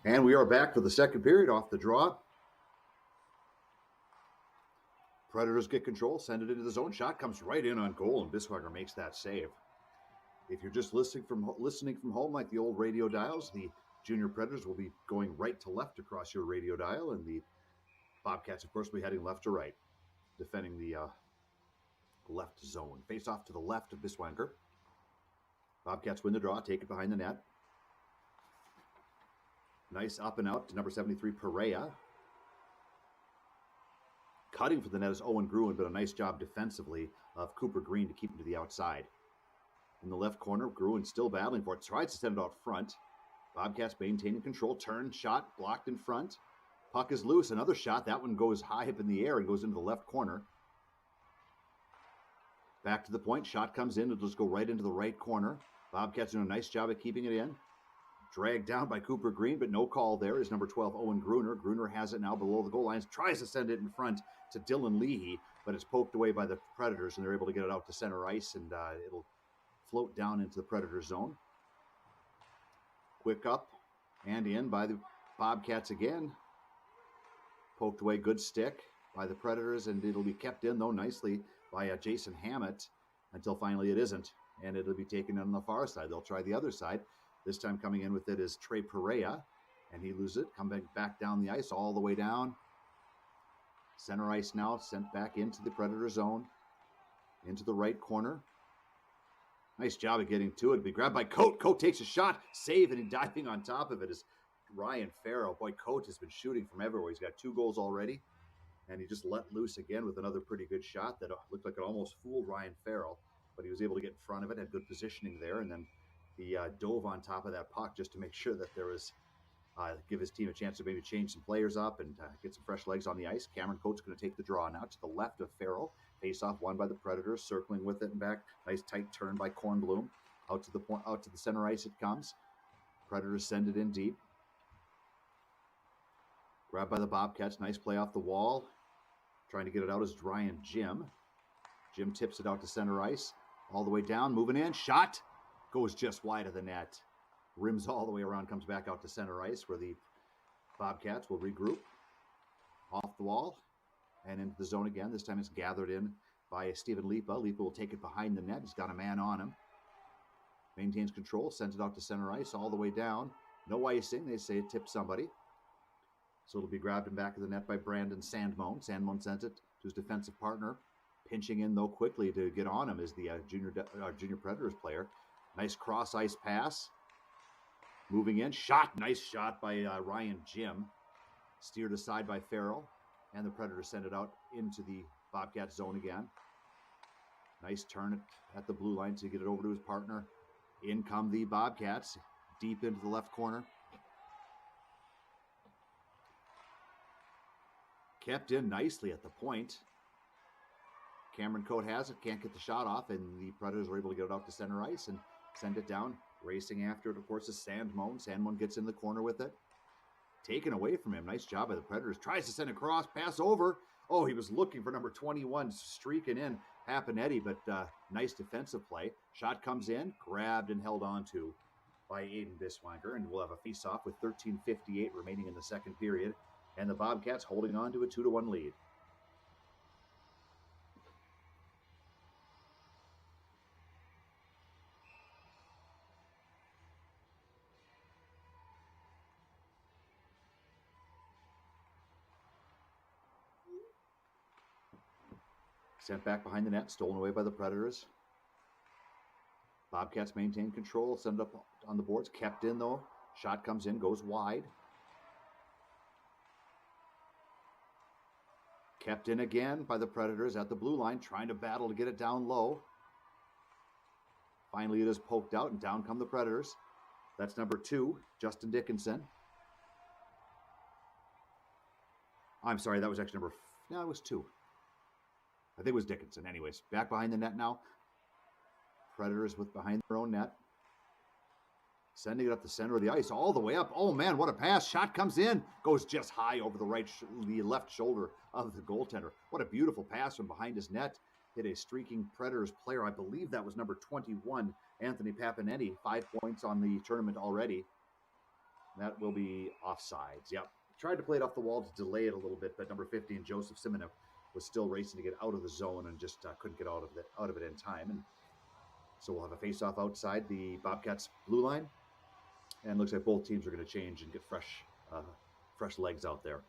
And we are back for the second period off the draw. Predators get control, send it into the zone. Shot comes right in on goal, and Biswager makes that save. If you're just listening from home like the old radio dials, the Junior Predators will be going right to left across your radio dial, and the Bobcats, of course, will be heading left to right, defending the left zone. Face off to the left of Biswager. Bobcats win the draw, take it behind the net. Nice up and out to number 73, Perea. Cutting for the net is Owen Gruen, but a nice job defensively of Cooper Green to keep him to the outside. In the left corner, Gruen still battling for it. Tries to send it out front. Bobcats maintaining control. Turn, shot, blocked in front. Puck is loose. Another shot. That one goes high up in the air and goes into the left corner. Back to the point. Shot comes in. It'll just go right into the right corner. Bobcats doing a nice job at keeping it in. Dragged down by Cooper Green, but no call there is number 12, Owen Gruner. Gruner has it now below the goal lines. Tries to send it in front to Dylan Leahy, but it's poked away by the Predators, and they're able to get it out to center ice, and it'll float down into the Predator zone. Quick up and in by the Bobcats again. Poked away, good stick by the Predators, and it'll be kept in, though, nicely by Jason Hammett until finally it isn't, and it'll be taken on the far side. They'll try the other side. This time coming in with it is Trey Perea, and he loses it. Coming back down the ice, all the way down. Center ice now, sent back into the Predator zone, into the right corner. Nice job of getting to it. It'll be grabbed by Coat. Coat takes a shot, save, and diving on top of it is Ryan Farrell. Boy, Coach has been shooting from everywhere. He's got 2 goals already, and he just let loose again with another pretty good shot that looked like it almost fooled Ryan Farrell, but he was able to get in front of it, had good positioning there, and then he dove on top of that puck just to make sure that there was give his team a chance to maybe change some players up and get some fresh legs on the ice. Cameron Coates going to take the draw now to the left of Farrell. Face off won by the Predators, circling with it and back. Nice tight turn by Kornblum. Out to the point, out to the center ice it comes. Predators send it in deep. Grabbed by the Bobcats. Nice play off the wall. Trying to get it out is Ryan Jim. Jim tips it out to center ice. All the way down, moving in. Shot goes just wide of the net. Rims all the way around, comes back out to center ice where the Bobcats will regroup. Off the wall and into the zone again. This time it's gathered in by Steven Lipa. Lipa will take it behind the net. He's got a man on him. Maintains control, sends it out to center ice all the way down. No icing. They say it tipped somebody. So it'll be grabbed in back of the net by Brandon Sandmone. Sandmone sends it to his defensive partner. Pinching in, though, quickly to get on him is the junior Predators player. Nice cross-ice pass. Moving in. Shot. Nice shot by Ryan Jim. Steered aside by Farrell. And the Predators send it out into the Bobcat zone again. Nice turn at the blue line to get it over to his partner. In come the Bobcats. Deep into the left corner. Kept in nicely at the point. Cameron Coate has it. Can't get the shot off. And the Predators are able to get it out to center ice and send it down. Racing after it, of course, is Sandmone. Sandmone gets in the corner with it. Taken away from him. Nice job by the Predators. Tries to send across. Pass over. Oh, he was looking for number 21, streaking in. Papanetti, but nice defensive play. Shot comes in. Grabbed and held on to by Aiden Biswanger. And we'll have a face-off with 13:58 remaining in the second period. And the Bobcats holding on to a 2-1 lead. Sent back behind the net, stolen away by the Predators. Bobcats maintain control, send it up on the boards. Kept in, though. Shot comes in, goes wide. Kept in again by the Predators at the blue line, trying to battle to get it down low. Finally, it is poked out, and down come the Predators. That's number 2, Justin Dickinson. I'm sorry, that was actually no, it was 2. I think it was Dickinson. Anyways, back behind the net now. Predators with behind their own net. Sending it up the center of the ice, all the way up. Oh, man, what a pass. Shot comes in. Goes just high over the left shoulder of the goaltender. What a beautiful pass from behind his net. Hit a streaking Predators player. I believe that was number 21, Anthony Papanetti. 5 points on the tournament already. That will be offsides. Yep. Tried to play it off the wall to delay it a little bit, but number 15, Joseph Simoneau, was still racing to get out of the zone and just couldn't get out of it in time. And so we'll have a face-off outside the Bobcats blue line. And looks like both teams are going to change and get fresh legs out there.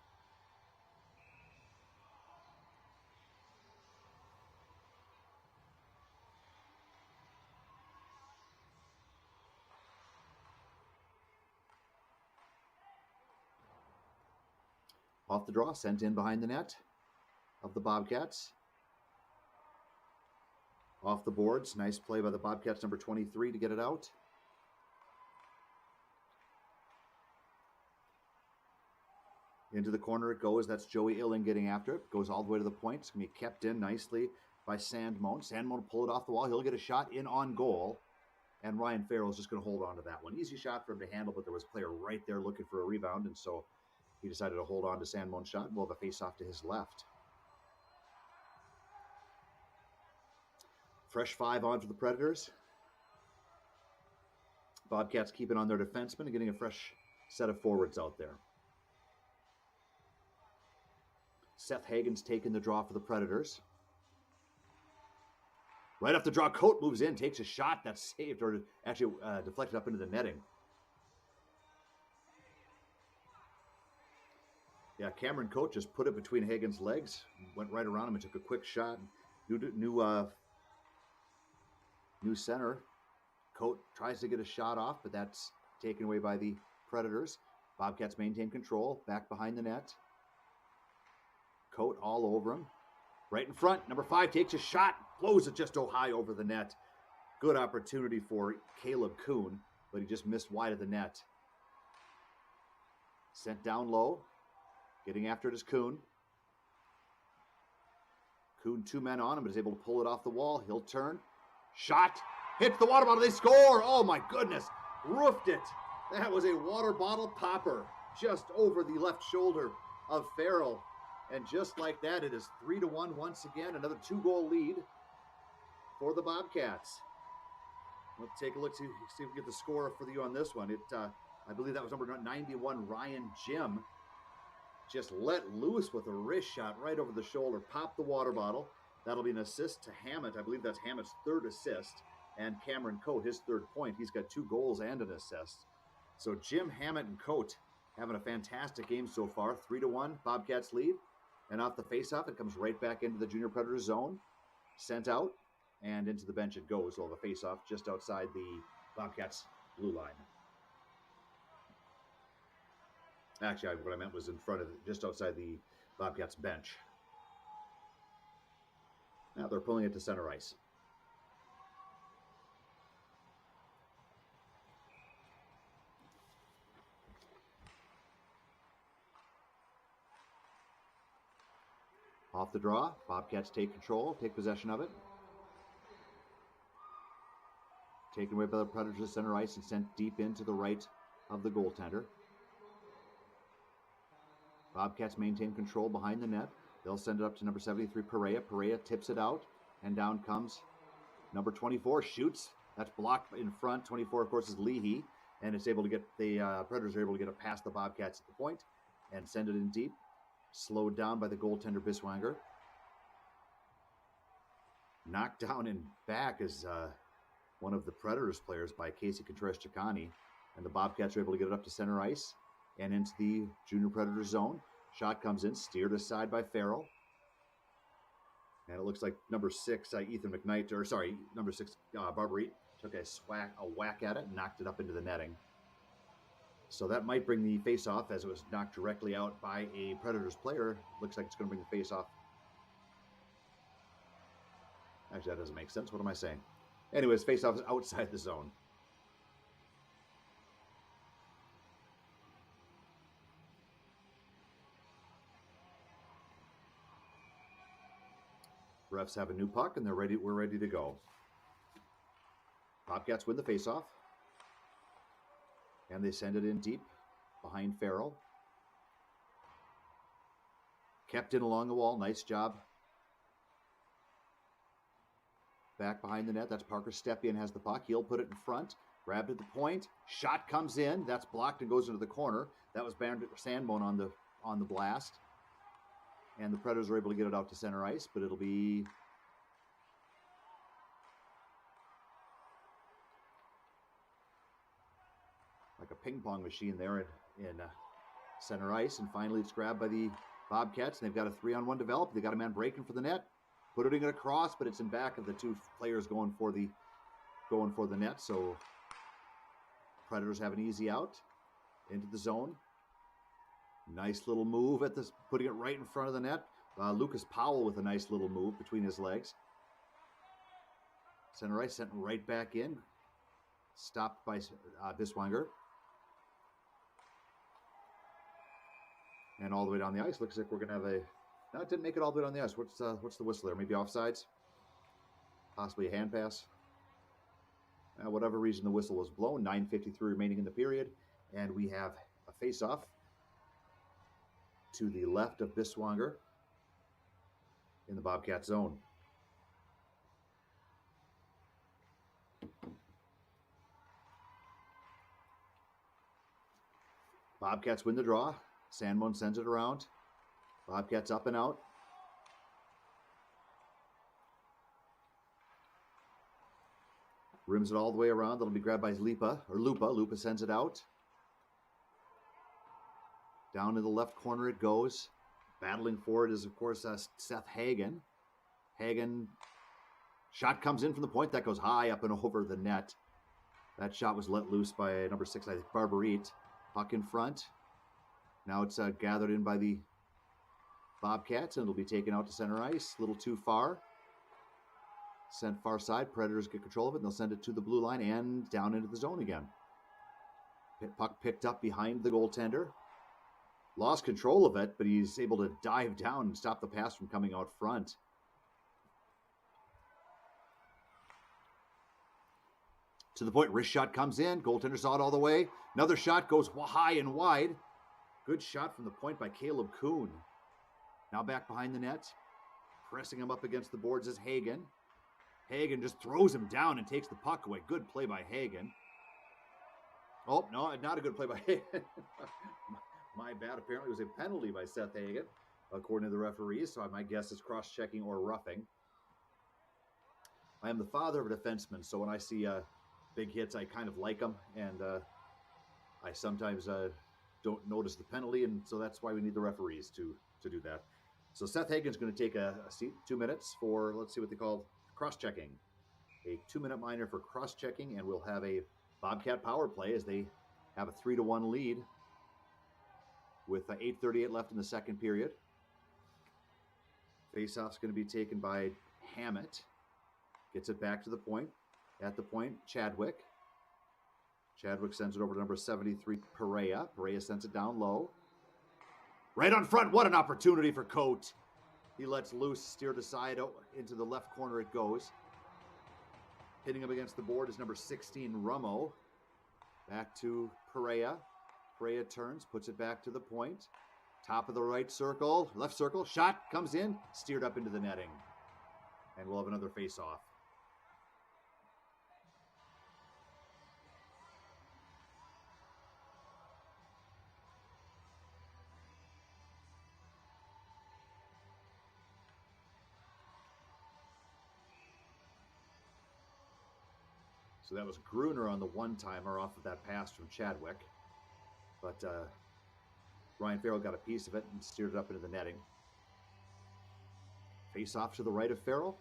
Off the draw, sent in behind the net of the Bobcats. Off the boards, nice play by the Bobcats, number 23, to get it out. Into the corner it goes. That's Joey Illing getting after it. Goes all the way to the point. It's going to be kept in nicely by Sandmone. Sandmone will pull it off the wall. He'll get a shot in on goal. And Ryan Farrell is just going to hold on to that one. Easy shot for him to handle, but there was a player right there looking for a rebound, and so he decided to hold on to Sandmone's shot. We'll have a face-off to his left. Fresh 5 on for the Predators. Bobcats keeping on their defensemen and getting a fresh set of forwards out there. Seth Hagen's taking the draw for the Predators. Right off the draw, Coate moves in, takes a shot that's saved, or actually deflected up into the netting. Yeah, Cameron Coate just put it between Hagen's legs, went right around him and took a quick shot. New center. Coate tries to get a shot off, but that's taken away by the Predators. Bobcats maintain control. Back behind the net. Coat all over him. Right in front. Number 5 takes a shot. Blows it just high over the net. Good opportunity for Caleb Kuhn, but he just missed wide of the net. Sent down low. Getting after it is Kuhn. Kuhn 2 men on him, but is able to pull it off the wall. He'll turn. Shot. Hits the water bottle. They score. Oh my goodness. Roofed it. That was a water bottle popper just over the left shoulder of Farrell. And just like that, it is 3-1 once again. Another 2-goal lead for the Bobcats. Let's take a look, see if we can get the score for you on this one. I believe that was number 91, Ryan Jim. Just let loose with a wrist shot right over the shoulder. Pop the water bottle. That'll be an assist to Hammett. I believe that's Hammett's 3rd assist. And Cameron Coate, his 3rd point. He's got 2 goals and an assist. So Jim, Hammett, and Coate having a fantastic game so far. 3-1, Bobcats lead. And off the faceoff, it comes right back into the Junior Predators zone. Sent out, and into the bench it goes. We'll have a faceoff just outside the Bobcats blue line. Actually, what I meant was in front of, just outside the Bobcats bench. Now they're pulling it to center ice. Off the draw, Bobcats take control, take possession of it. Taken away by the Predators to center ice and sent deep into the right of the goaltender. Bobcats maintain control behind the net. They'll send it up to number 73, Perea. Perea tips it out, and down comes number 24, shoots. That's blocked in front. 24, of course, is Leahy, and it's able to get the Predators are able to get it past the Bobcats at the point and send it in deep. Slowed down by the goaltender, Biswanger. Knocked down and back is one of the Predators players by Casey Contreras-Chicani, and the Bobcats are able to get it up to center ice and into the Junior Predators zone. Shot comes in, steered aside by Farrell. And it looks like number 6, Ethan McKnight, or sorry, number 6, Barbarit, took a whack at it and knocked it up into the netting. So that might bring the face-off, as it was knocked directly out by a Predators player. Looks like it's going to bring the face-off. Actually, that doesn't make sense. What am I saying? Anyways, face-off is outside the zone. Refs have a new puck, and we're ready to go. Bobcats win the face-off. And they send it in deep behind Farrell. Kept in along the wall. Nice job. Back behind the net. That's Parker Stepien has the puck. He'll put it in front. Grabbed at the point. Shot comes in. That's blocked and goes into the corner. That was Sandbone on the blast. And the Predators are able to get it out to center ice, but it'll be like a ping pong machine there in center ice. And finally, it's grabbed by the Bobcats, and they've got a 3-on-1 developed. They got a man breaking for the net, putting it across, but it's in back of the 2 players going for the net. So Predators have an easy out into the zone. Nice little move at this, putting it right in front of the net. Lucas Powell with a nice little move between his legs. Center ice sent right back in. Stopped by Biswanger. And all the way down the ice. Looks like we're going to have a... No, it didn't make it all the way down the ice. What's the whistle there? Maybe offsides? Possibly a hand pass? Whatever reason the whistle was blown. 9:53 remaining in the period. And we have a face-off to the left of Biswanger in the Bobcat zone. Bobcats win the draw. Sandmon sends it around. Bobcats up and out. Rims it all the way around. That'll be grabbed by Lupa. Lupa sends it out. Down to the left corner it goes. Battling for it is, of course, Seth Hagen. Hagen, shot comes in from the point. That goes high up and over the net. That shot was let loose by number 6, I think, Barbarit. Puck in front. Now it's gathered in by the Bobcats, and it'll be taken out to center ice. A little too far. Sent far side. Predators get control of it, and they'll send it to the blue line and down into the zone again. Puck picked up behind the goaltender. Lost control of it, but he's able to dive down and stop the pass from coming out front. To the point, wrist shot comes in. Goaltender saw it all the way. Another shot goes high and wide. Good shot from the point by Caleb Kuhn. Now back behind the net. Pressing him up against the boards is Hagen. Hagen just throws him down and takes the puck away. Good play by Hagen. Oh, no, not a good play by Hagen. My bad. Apparently it was a penalty by Seth Hagen, according to the referees. So my guess is cross-checking or roughing. I am the father of a defenseman, so when I see big hits, I kind of like them. And I sometimes don't notice the penalty, and so that's why we need the referees to do that. So Seth Hagen's going to take a seat, 2 minutes for, let's see what they call cross-checking. A 2-minute minor for cross-checking, and we'll have a Bobcat power play as they have a 3-1 lead with 8:38 left in the second period. Faceoff's going to be taken by Hammett. Gets it back to the point. At the point, Chadwick. Chadwick sends it over to number 73, Perea. Perea sends it down low. Right on front, what an opportunity for Coate. He lets loose, steered aside, into the left corner it goes. Hitting him against the board is number 16, Rummo. Back to Perea. Perea turns, puts it back to the point. Top of the right circle, left circle, shot comes in, steered up into the netting. And we'll have another face-off. So that was Gruner on the one-timer off of that pass from Chadwick. But Ryan Farrell got a piece of it and steered it up into the netting. Face off to the right of Farrell.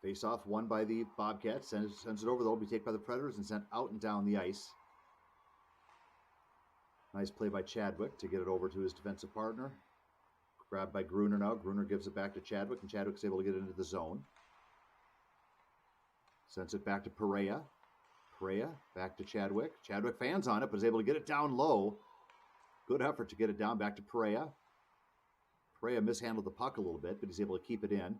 Face off won by the Bobcats. Sends it over, though. Will be taken by the Predators and sent out and down the ice. Nice play by Chadwick to get it over to his defensive partner. Grabbed by Gruner now. Gruner gives it back to Chadwick, and Chadwick's able to get it into the zone. Sends it back to Perea. Perea back to Chadwick. Chadwick fans on it, but is able to get it down low. Good effort to get it down back to Perea. Perea mishandled the puck a little bit, but he's able to keep it in.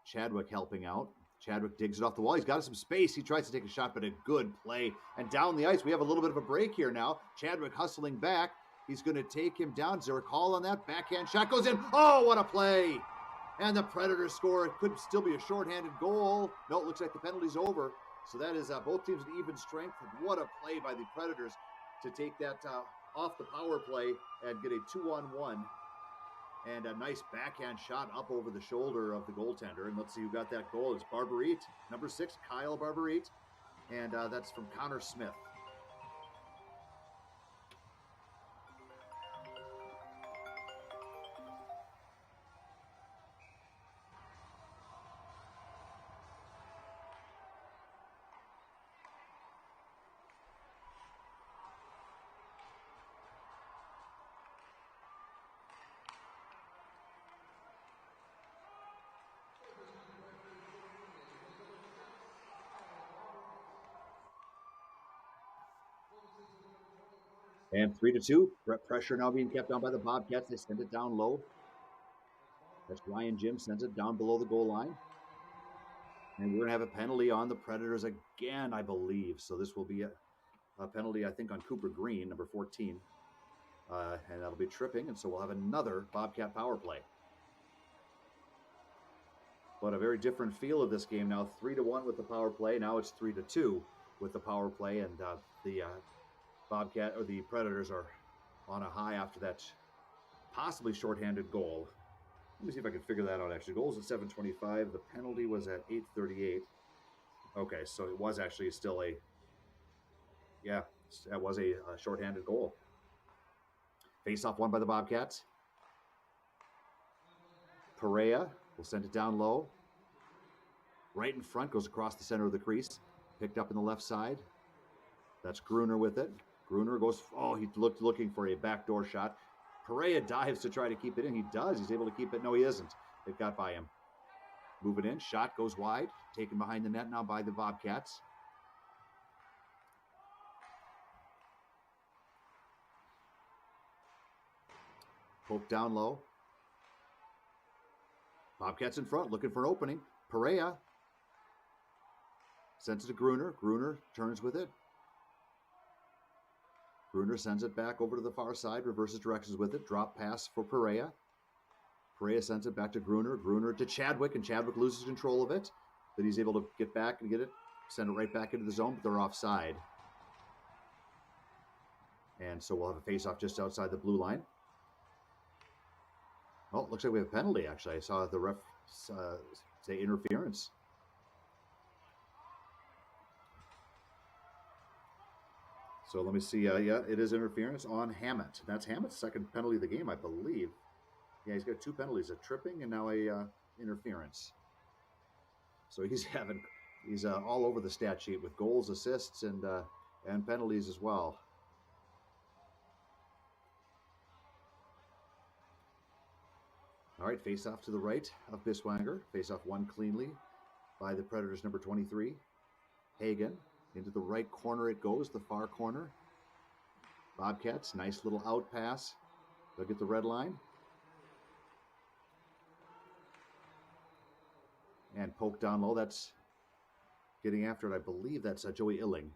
Chadwick helping out. Chadwick digs it off the wall. He's got some space. He tries to take a shot, but a good play. And down the ice, we have a little bit of a break here now. Chadwick hustling back. He's going to take him down. Is there a call on that? Backhand shot goes in. Oh, what a play. And the Predators score. It could still be a shorthanded goal. No, it looks like the penalty's over. So that is both teams at even strength. What a play by the Predators to take that off the power play and get a 2-on-1. And a nice backhand shot up over the shoulder of the goaltender. And let's see who got that goal. It's Barbarit, number 6, Kyle Barbarit. And that's from Connor Smith. And 3-2. Pressure now being kept on by the Bobcats. They send it down low. That's Ryan Jim sends it down below the goal line. And we're going to have a penalty on the Predators again, I believe. So this will be a penalty, I think, on Cooper Green, number 14. And that'll be tripping. And so we'll have another Bobcat power play. But a very different feel of this game now. 3-1 with the power play. Now it's 3-2 with the power play. And the Bobcat or the Predators are on a high after that possibly shorthanded goal. Let me see if I can figure that out. Actually, goals at 7:25. The penalty was at 8:38. Okay, so it was actually still it was a shorthanded goal. Face-off won by the Bobcats. Perea will send it down low. Right in front, goes across the center of the crease. Picked up in the left side. That's Gruner with it. Gruner goes, oh, he looking for a backdoor shot. Perea dives to try to keep it in. He does. He's able to keep it. No, he isn't. It got by him. Move it in. Shot goes wide. Taken behind the net now by the Bobcats. Poke down low. Bobcats in front, looking for an opening. Perea sends it to Gruner. Gruner turns with it. Gruner sends it back over to the far side, reverses directions with it. Drop pass for Perea. Perea sends it back to Gruner. Gruner to Chadwick, and Chadwick loses control of it. But he's able to get back and get it, send it right back into the zone, but they're offside. And so we'll have a face-off just outside the blue line. Oh, it looks like we have a penalty, actually. I saw the ref say interference. So let me see. Yeah, it is interference on Hammett. That's Hammett's second penalty of the game, I believe. Yeah, he's got 2 penalties, a tripping and now a interference. So he's all over the stat sheet with goals, assists, and penalties as well. All right, face off to the right of Biswanger. Face off won cleanly by the Predators, number 23. Hagen, into the right corner it goes, the far corner. Bobcats, nice little out pass. They'll get the red line. And poke down low, that's getting after it. I believe that's Joey Illing.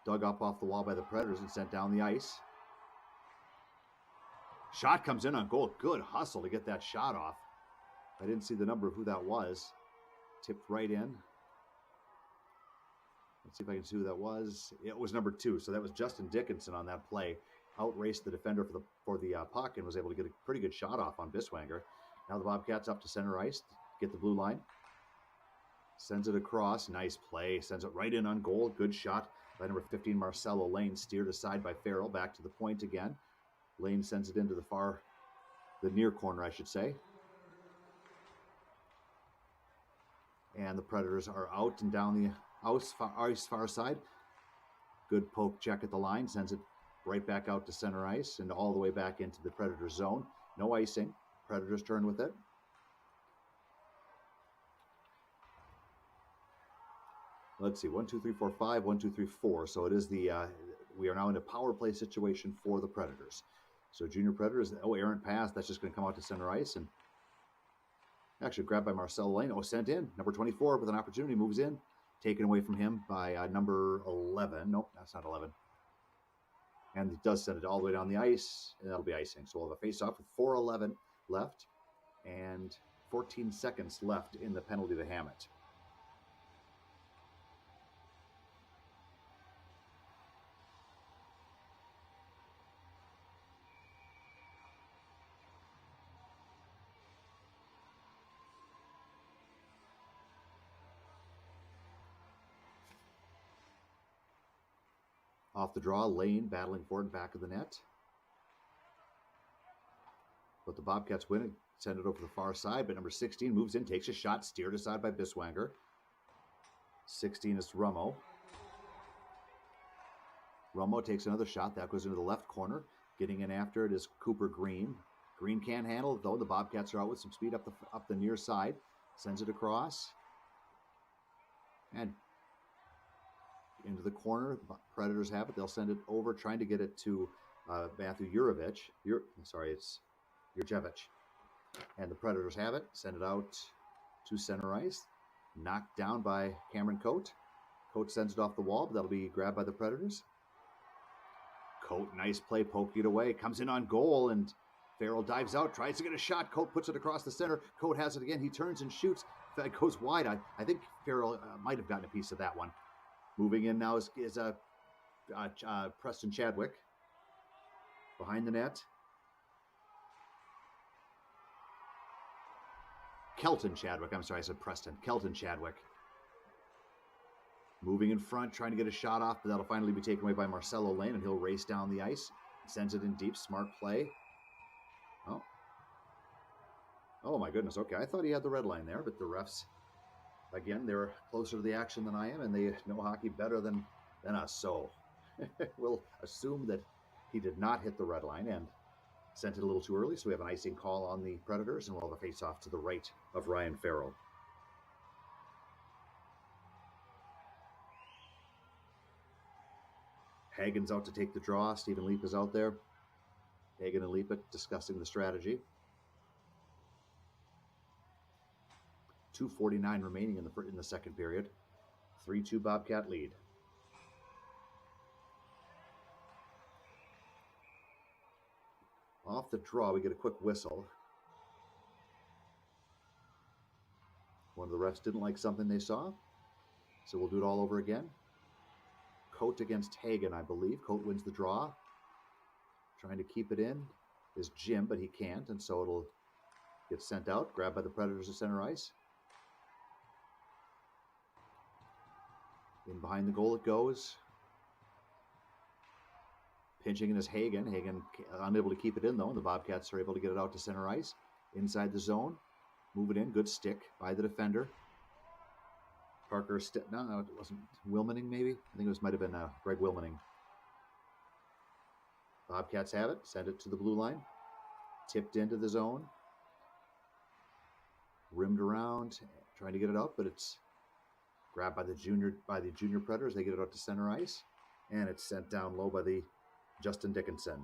Dug up off the wall by the Predators and sent down the ice. Shot comes in on goal. Good hustle to get that shot off. I didn't see the number of who that was. Tipped right in. Let's see if I can see who that was. It was number 2. So that was Justin Dickinson on that play. Outraced the defender for the puck and was able to get a pretty good shot off on Biswanger. Now the Bobcats up to center ice. Get the blue line. Sends it across. Nice play. Sends it right in on goal. Good shot by number 15, Marcelo Lane. Steered aside by Farrell. Back to the point again. Lane sends it into the near corner, I should say. And the Predators are out and down the ice far side. Good poke check at the line. Sends it right back out to center ice and all the way back into the Predators zone. No icing. Predators turn with it. Let's see, 1, 2, 3, 4, 5, 1, 2, 3, 4. So it is we are now in a power play situation for the Predators. So junior Predators, errant pass, that's just going to come out to center ice and actually grabbed by Marcel Lane. Sent in. Number 24 with an opportunity, moves in. Taken away from him by number 11. Nope, that's not 11. And it does send it all the way down the ice, and that'll be icing. So we'll have a face-off with 4:11 left and 14 seconds left in the penalty to Hammett. Off the draw, Lane battling for it back of the net. But the Bobcats win it, send it over the far side, but number 16 moves in, takes a shot, steered aside by Biswanger. 16 is Rummo. Rummo takes another shot, that goes into the left corner. Getting in after it is Cooper Green. Green can't handle it though, the Bobcats are out with some speed up the near side. Sends it across. And into the corner, Predators have it. They'll send it over, trying to get it to Matthew Jurjevic. It's Jurjevic. And the Predators have it. Send it out to center ice. Knocked down by Cameron Coate. Coate sends it off the wall, but that'll be grabbed by the Predators. Coate, nice play, poking it away. Comes in on goal, and Farrell dives out, tries to get a shot. Coate puts it across the center. Coate has it again. He turns and shoots. That goes wide. I think Farrell might have gotten a piece of that one. Moving in now is Preston Chadwick. Behind the net. Kelton Chadwick. I'm sorry, I said Preston. Kelton Chadwick. Moving in front, trying to get a shot off, but that'll finally be taken away by Marcelo Lane, and he'll race down the ice. Sends it in deep. Smart play. Oh. Oh my goodness. Okay, I thought he had the red line there, but the refs, again, they're closer to the action than I am, and they know hockey better than us. So we'll assume that he did not hit the red line and sent it a little too early. So we have an icing call on the Predators, and we'll have a face-off to the right of Ryan Farrell. Hagen's out to take the draw. Stephen Leap is out there. Hagen and Leap discussing the strategy. 2:49 remaining in the second period. 3-2 Bobcat lead. Off the draw, we get a quick whistle. One of the refs didn't like something they saw, so we'll do it all over again. Coat against Hagen, I believe. Coat wins the draw. Trying to keep it in is Jim, but he can't, and so it'll get sent out. Grabbed by the Predators at center ice. In behind the goal it goes. Pinching in is Hagen. Hagen unable to keep it in, though, and the Bobcats are able to get it out to center ice. Inside the zone. Move it in. Good stick by the defender. Parker, no, it wasn't Wilmaning, maybe? I think it might have been Greg Wilmaning. Bobcats have it. Send it to the blue line. Tipped into the zone. Rimmed around. Trying to get it up, but it's grabbed by the junior Predators. They get it out to center ice. And it's sent down low by the Justin Dickinson.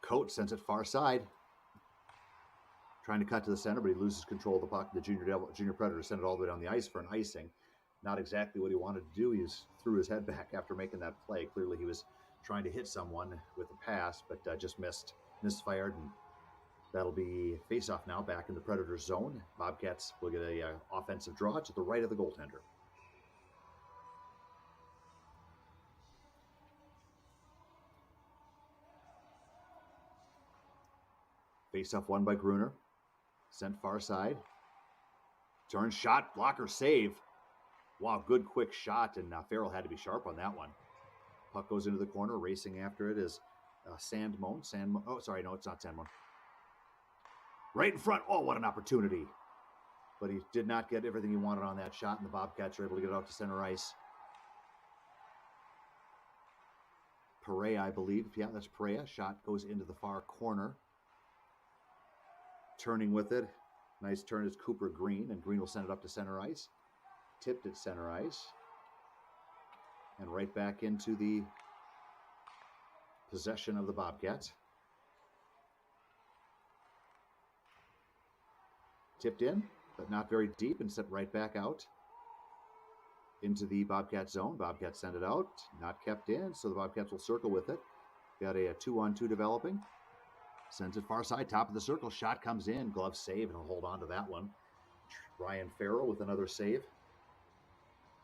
Coat sends it far side. Trying to cut to the center, but he loses control of the puck. The junior Predator sent it all the way down the ice for an icing. Not exactly what he wanted to do. He threw his head back after making that play. Clearly he was trying to hit someone with a pass, but just misfired, and that'll be face-off now back in the Predators zone. Bobcats will get a offensive draw to the right of the goaltender. Face-off won by Gruner. Sent far side. Turn shot, blocker save. Wow, good quick shot, and Farrell had to be sharp on that one. Puck goes into the corner. Racing after it is Sandmon. Oh, sorry, no, it's not Sandmon. Right in front. Oh, what an opportunity. But he did not get everything he wanted on that shot, and the Bobcats are able to get it out to center ice. Perea, I believe. Yeah, that's Perea. Shot goes into the far corner. Turning with it. Nice turn is Cooper Green, and Green will send it up to center ice. Tipped at center ice. And right back into the possession of the Bobcats. Tipped in, but not very deep, and sent right back out into the Bobcat zone. Bobcats send it out, not kept in, so the Bobcats will circle with it. Got a 2-on-2 developing. Sends it far side, top of the circle. Shot comes in, glove save, and he'll hold on to that one. Ryan Farrell with another save.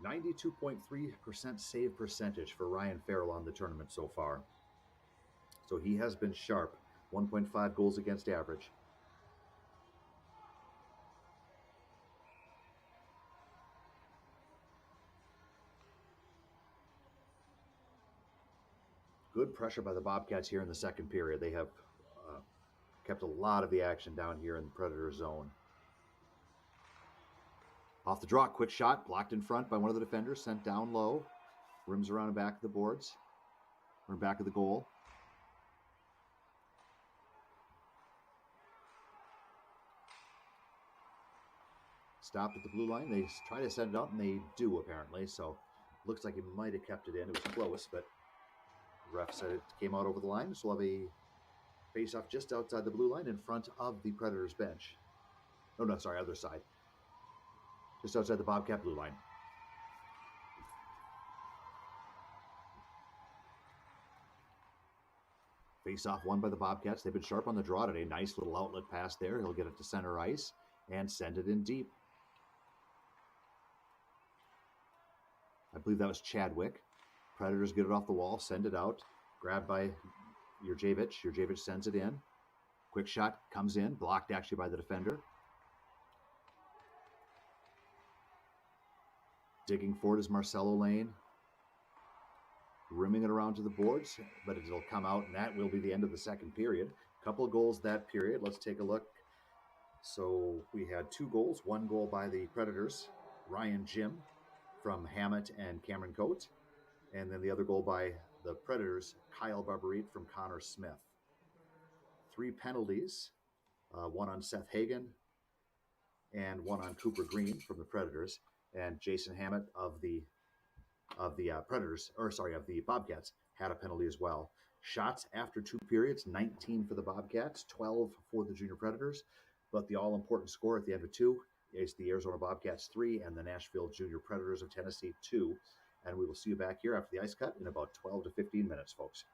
92.3% save percentage for Ryan Farrell on the tournament so far. So he has been sharp. 1.5 goals against average. Good pressure by the Bobcats here in the second period. They have kept a lot of the action down here in the Predator zone. Off the draw, quick shot, blocked in front by one of the defenders, sent down low. Rims around the back of the boards, or back of the goal. Stopped at the blue line. They try to send it out, and they do, apparently. So looks like he might have kept it in. It was close, but the ref said it came out over the line. So we'll have a face-off just outside the blue line in front of the Predators bench. Oh, no, sorry, other side. Just outside the Bobcat blue line. Face-off won by the Bobcats. They've been sharp on the draw today. Nice little outlet pass there. He'll get it to center ice and send it in deep. I believe that was Chadwick. Predators get it off the wall, send it out. Grabbed by Jurjevich. Jurjevich sends it in. Quick shot comes in, blocked actually by the defender. Digging forward is Marcelo Lane. rimming it around to the boards, but it'll come out, and that will be the end of the second period. Couple of goals that period. Let's take a look. So we had 2 goals, 1 goal by the Predators, Ryan Jim from Hammett and Cameron Coate, and then the other goal by the Predators, Kyle Barberite from Connor Smith. 3 penalties, 1 on Seth Hagen and 1 on Cooper Green from the Predators, and Jason Hammett of the Predators, or sorry, of the Bobcats, had a penalty as well. Shots after 2 periods, 19 for the Bobcats, 12 for the Junior Predators. But the all-important score at the end of 2 is the Arizona Bobcats 3 and the Nashville Junior Predators of Tennessee 2. And we will see you back here after the ice cut in about 12 to 15 minutes, folks.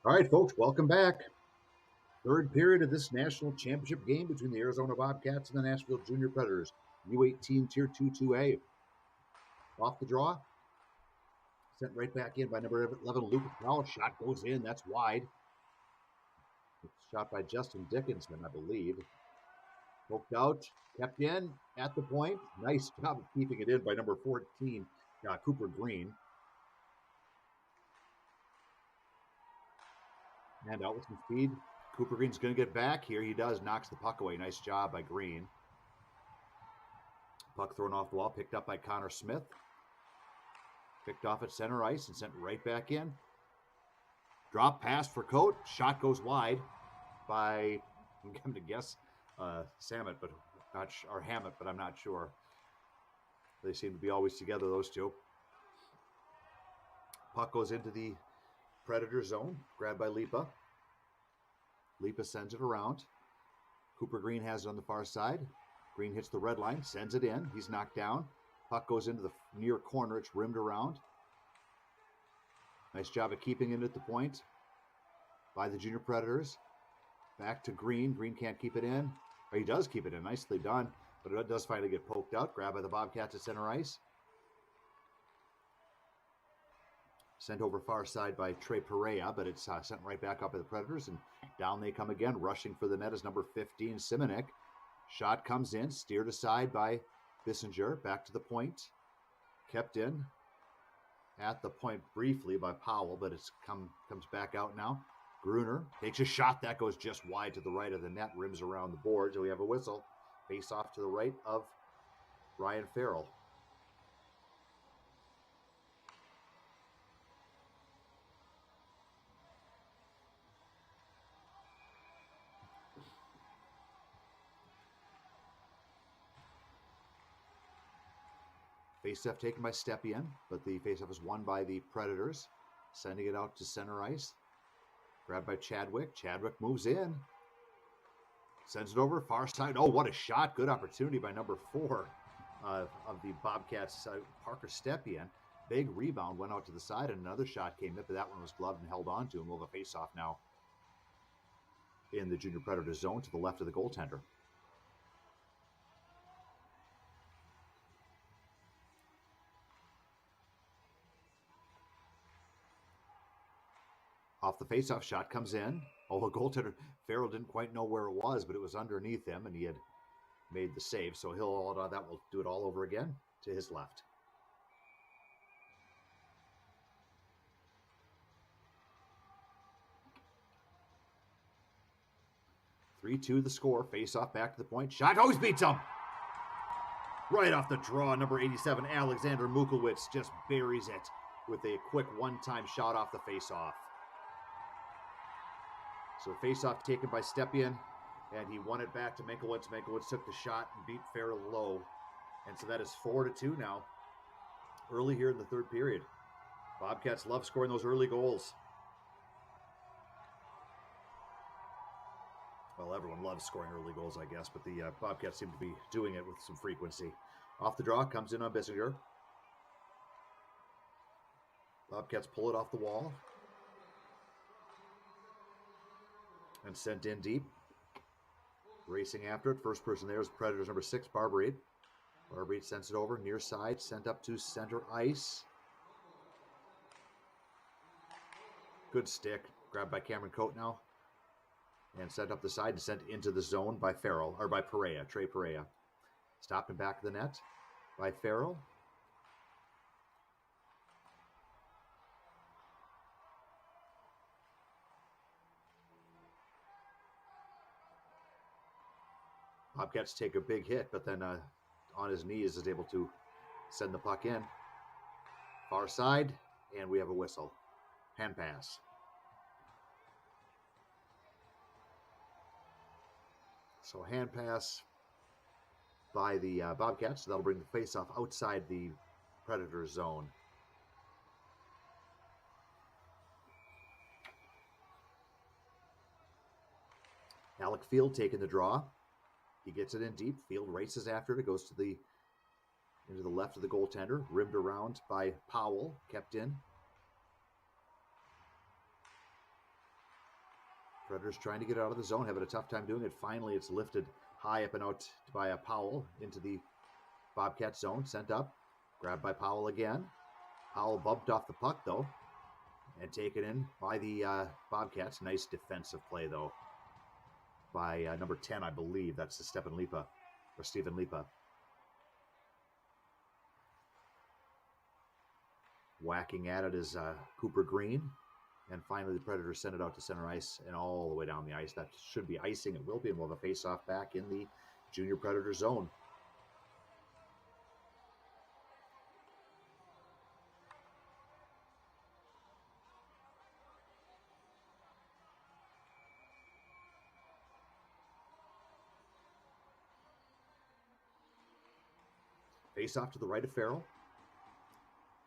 All right, folks, welcome back. Third period of this national championship game between the Arizona Bobcats and the Nashville Junior Predators. U18 Tier 2 2A. Off the draw. Sent right back in by number 11, Lucas Powell. Shot goes in. That's wide. It's shot by Justin Dickinson, I believe. Poked out. Kept in at the point. Nice job of keeping it in by number 14, Cooper Green. And out with some speed. Cooper Green's going to get back here. He does. Knocks the puck away. Nice job by Green. Puck thrown off the wall. Picked up by Connor Smith. Picked off at center ice and sent right back in. Drop pass for Coate. Shot goes wide by, I'm going to guess, Hammett, but I'm not sure. They seem to be always together, those two. Puck goes into the Predator zone. Grabbed by Lipa. Lipa sends it around. Cooper Green has it on the far side. Green hits the red line, sends it in. He's knocked down. Puck goes into the near corner. It's rimmed around. Nice job of keeping it at the point by the Junior Predators. Back to Green. Green can't keep it in. Or he does keep it in. Nicely done. But it does finally get poked out. Grabbed by the Bobcats at center ice. Sent over far side by Trey Perea, but it's sent right back up by the Predators. And down they come again. Rushing for the net is number 15, Simonik. Shot comes in. Steered aside by Bissinger. Back to the point. Kept in at the point briefly by Powell, but it's comes back out now. Gruner takes a shot that goes just wide to the right of the net, rims around the board. So we have a whistle. Face off to the right of Ryan Farrell. Faceoff taken by Stepien, but the faceoff is won by the Predators. Sending it out to center ice. Grabbed by Chadwick. Chadwick moves in. Sends it over, far side. Oh, what a shot. Good opportunity by number 4 of the Bobcats, Parker Stepien. Big rebound, went out to the side, and another shot came in, but that one was gloved and held on to. And we'll have a face-off now in the Junior Predator zone to the left of the goaltender. Off the face-off, shot comes in. Oh, the goaltender, Farrell didn't quite know where it was, but it was underneath him, and he had made the save. So that will do it all over again to his left. (3-2) the score. Face-off back to the point. Shot always beats him. Right off the draw, number 87, Alexander Mukulwicz just buries it with a quick one-time shot off the face-off. So face-off taken by Stepien, and he won it back to Minkowitz. Minkowitz took the shot and beat Farrell low. And so that is 4-2 now, early here in the third period. Bobcats love scoring those early goals. Well, everyone loves scoring early goals, I guess, but the Bobcats seem to be doing it with some frequency. Off the draw, comes in on Bissinger. Bobcats pull it off the wall. And sent in deep. Racing after it. First person there is Predators number 6, Barbareed. Barbareed sends it over, near side, sent up to center ice. Good stick. Grabbed by Cameron Coate now. And sent up the side and sent into the zone by Farrell, or by Perea, Trey Perea. Stopped in back of the net by Farrell. Bobcats take a big hit, but then on his knees is able to send the puck in. Far side, and we have a whistle. Hand pass. So hand pass by the Bobcats. So that'll bring the faceoff outside the Predator zone. Alec Field taking the draw. He gets it in deep. Field races after it. It goes to into the left of the goaltender. Rimmed around by Powell. Kept in. Predators trying to get out of the zone, having a tough time doing it. Finally, it's lifted high up and out by a Powell into the Bobcat zone, sent up, grabbed by Powell again. Powell bumped off the puck, though, and taken in by the Bobcats. Nice defensive play, though, by number 10, I believe. That's the Stephen Lipa. Whacking at it is Cooper Green. And finally, the Predators send it out to center ice and all the way down the ice. That should be icing. It will be, and we'll have a face-off back in the junior Predator zone. Face-off to the right of Farrell.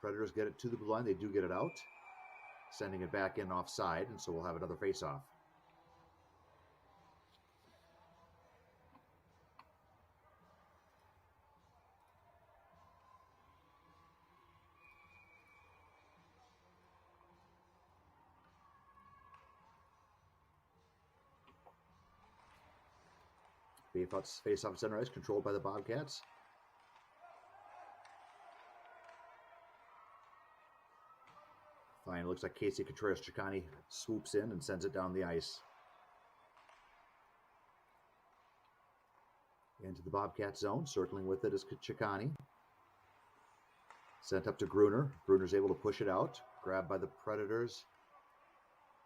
Predators get it to the blue line. They do get it out, sending it back in offside, and so we'll have another face-off. Face-off center ice, controlled by the Bobcats. Fine, it looks like Casey Contreras-Chicani swoops in and sends it down the ice. Into the Bobcat zone, circling with it is Chicani. Sent up to Gruner. Gruner's able to push it out. Grabbed by the Predators.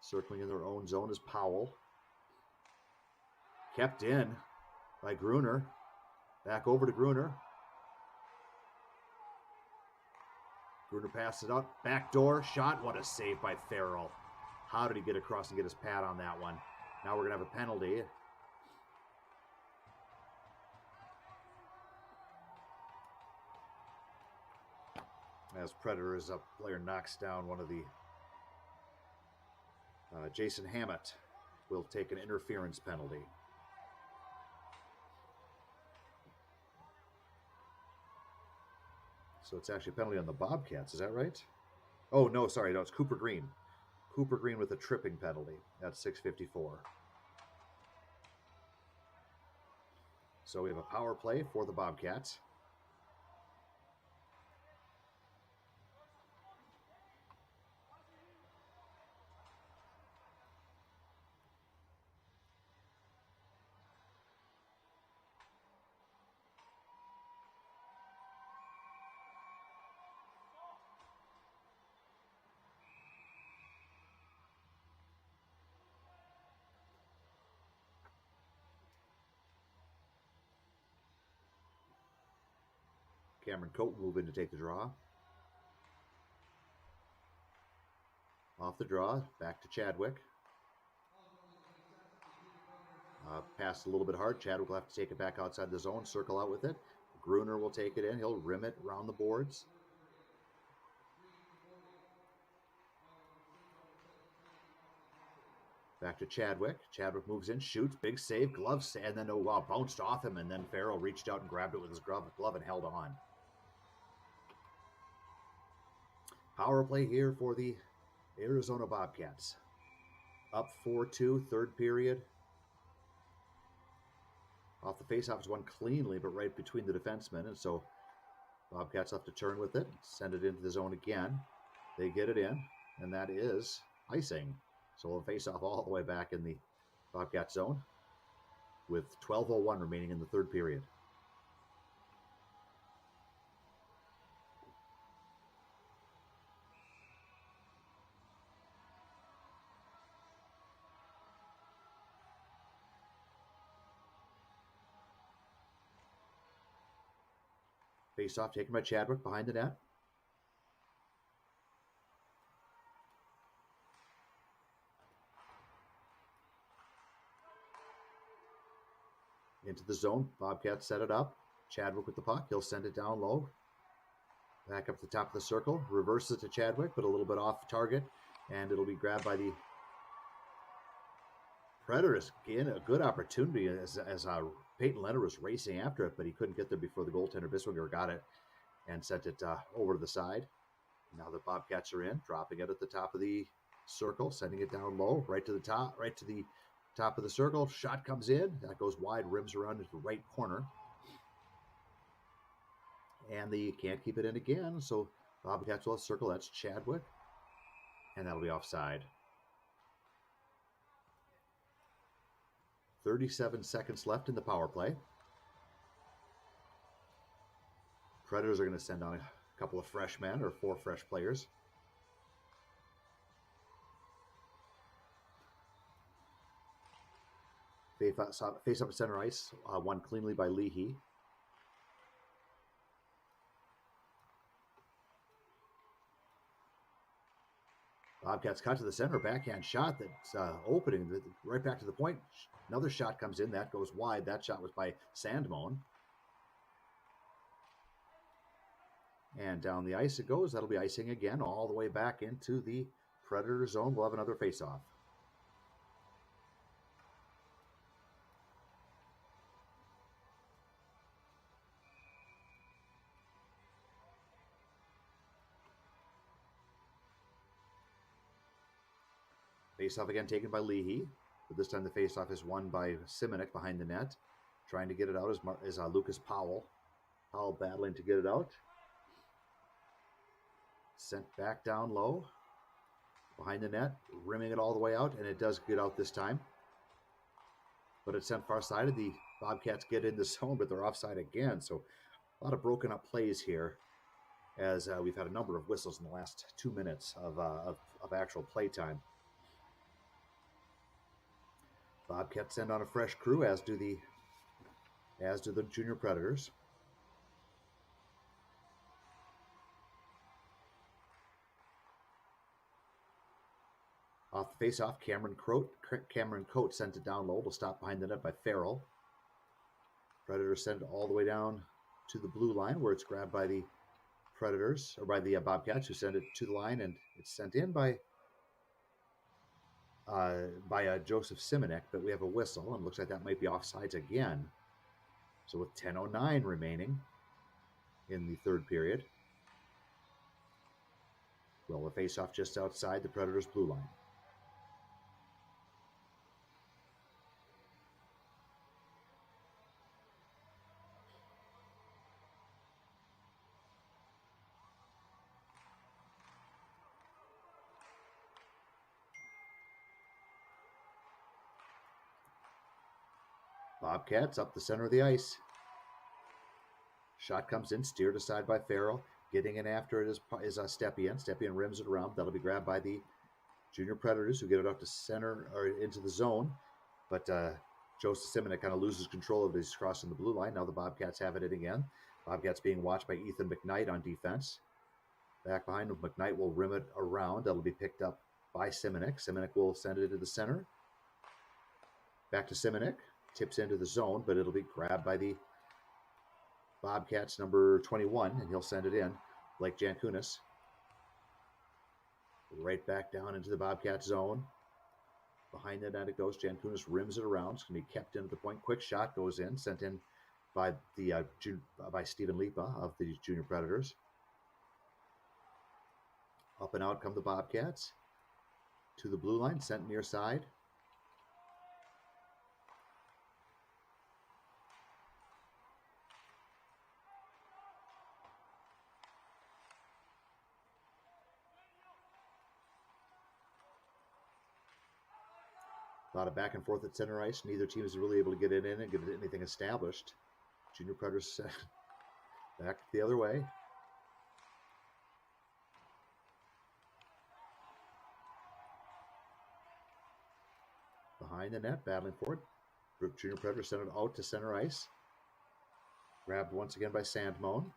Circling in their own zone is Powell. Kept in by Gruner. Back over to Gruner. Gruner passes it up. Backdoor shot. What a save by Farrell. How did he get across and get his pad on that one? Now we're going to have a penalty. As Predators, a player knocks down one of the... Jason Hammett will take an interference penalty. So it's actually a penalty on the Bobcats, is that right? Oh, no, sorry, no, it's Cooper Green. Cooper Green with a tripping penalty at 6:54. So we have a power play for the Bobcats. Cameron Cote will move in to take the draw. Off the draw, back to Chadwick. Passed a little bit hard. Chadwick will have to take it back outside the zone, circle out with it. Gruner will take it in. He'll rim it around the boards. Back to Chadwick. Chadwick moves in, shoots, big save, gloves, and then bounced off him, and then Farrell reached out and grabbed it with his glove and held on. Power play here for the Arizona Bobcats. Up 4-2, third period. Off the faceoff is won cleanly, but right between the defensemen, and so Bobcats have to turn with it, send it into the zone again. They get it in, and that is icing. So we'll face off all the way back in the Bobcat zone with 12:01 remaining in the third period. Face off taken by Chadwick behind the net. Into the zone. Bobcats set it up. Chadwick with the puck. He'll send it down low. Back up the top of the circle. Reverses it to Chadwick, but a little bit off target. And it'll be grabbed by the Predators. Again, a good opportunity as Peyton Leonard was racing after it, but he couldn't get there before the goaltender Biswinger got it and sent it over to the side. Now the Bobcats are in, dropping it at the top of the circle, sending it down low, right to the top, right to the top of the circle. Shot comes in. That goes wide, rims around into the right corner. And they can't keep it in again. So Bobcats will circle. That's Chadwick. And that'll be offside. 37 seconds left in the power play. Predators are going to send on a couple of freshmen, or 4 fresh players. Face up at center ice, won cleanly by Leahy. Bobcats cut to the center, backhand shot that's opening right back to the point. Another shot comes in, that goes wide. That shot was by Sandmone. And down the ice it goes. That'll be icing again, all the way back into the Predator zone. We'll have another face-off. Face-off again taken by Leahy, but this time the face-off is won by Simonek behind the net. Trying to get it out is Lucas Powell. Powell battling to get it out. Sent back down low. Behind the net, rimming it all the way out, and it does get out this time. But it's sent far-sided. The Bobcats get in the zone, but they're offside again. So a lot of broken up plays here, as we've had a number of whistles in the last 2 minutes of actual play time. Bobcats send on a fresh crew, as do the Junior Predators. Off the face-off, Cameron Coate sent it down low. It'll stop behind the net by Farrell. Predators send it all the way down to the blue line, where it's grabbed by the Predators, or by the Bobcats, who send it to the line, and it's sent in by Joseph Simonek, but we have a whistle, and it looks like that might be offsides again. So with 10:09 remaining in the third period, well, the face-off just outside the Predators' blue line. Bobcats up the center of the ice. Shot comes in, steered aside by Farrell. Getting in after it is Stepien. Stepien rims it around. That'll be grabbed by the Junior Predators, who get it up to center or into the zone. But Joseph Simonek kind of loses control of it as he's crossing the blue line. Now the Bobcats have it in again. Bobcats being watched by Ethan McKnight on defense. Back behind him, McKnight will rim it around. That'll be picked up by Simonek. Simonek will send it into the center. Back to Simonek. Tips into the zone, but it'll be grabbed by the Bobcats number 21, and he'll send it in. Blake Jankunas. Right back down into the Bobcat zone. Behind the net it goes. Jankunas rims it around. It's going to be kept into the point. Quick shot goes in, sent in by the by Stephen Lipa of the Junior Predators. Up and out come the Bobcats. To the blue line, sent near side. A lot of back and forth at center ice. Neither team is really able to get it in and get anything established. Junior Predators back the other way. Behind the net, battling for it. Junior Predators sent it out to center ice. Grabbed once again by Sandmone.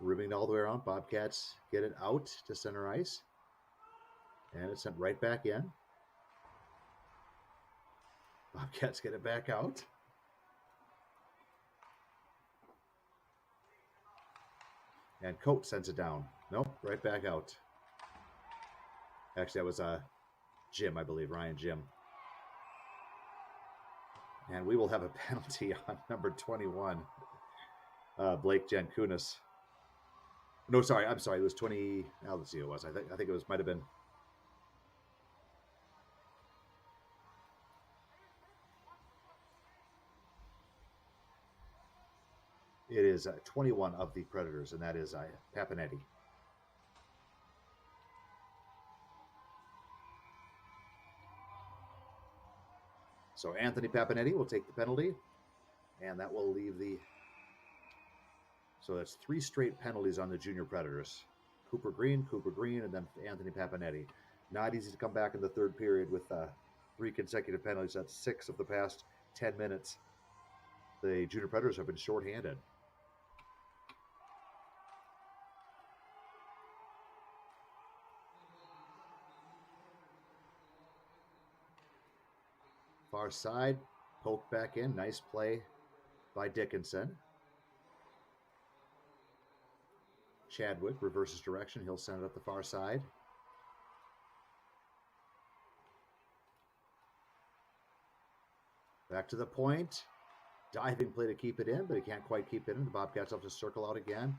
Ribbing all the way around. Bobcats get it out to center ice. And it's sent right back in. Bobcats get it back out. And Coate sends it down. Nope, right back out. Actually, that was Jim, I believe, Ryan Jim. And we will have a penalty on number 21, Blake Jankunas. No, sorry, I'm sorry. It was 20. Now let's see. It was. I think it was might have been. It is 21 of the Predators, and that is Papanetti. So Anthony Papanetti will take the penalty, and that will leave the. So that's 3 straight penalties on the Junior Predators. Cooper Green, and then Anthony Papanetti. Not easy to come back in the third period with 3 consecutive penalties. That's 6 of the past 10 minutes. The Junior Predators have been shorthanded. Far side, poke back in. Nice play by Dickinson. Chadwick reverses direction. He'll send it up the far side. Back to the point. Diving play to keep it in, but he can't quite keep it in. The Bobcats have to circle out again.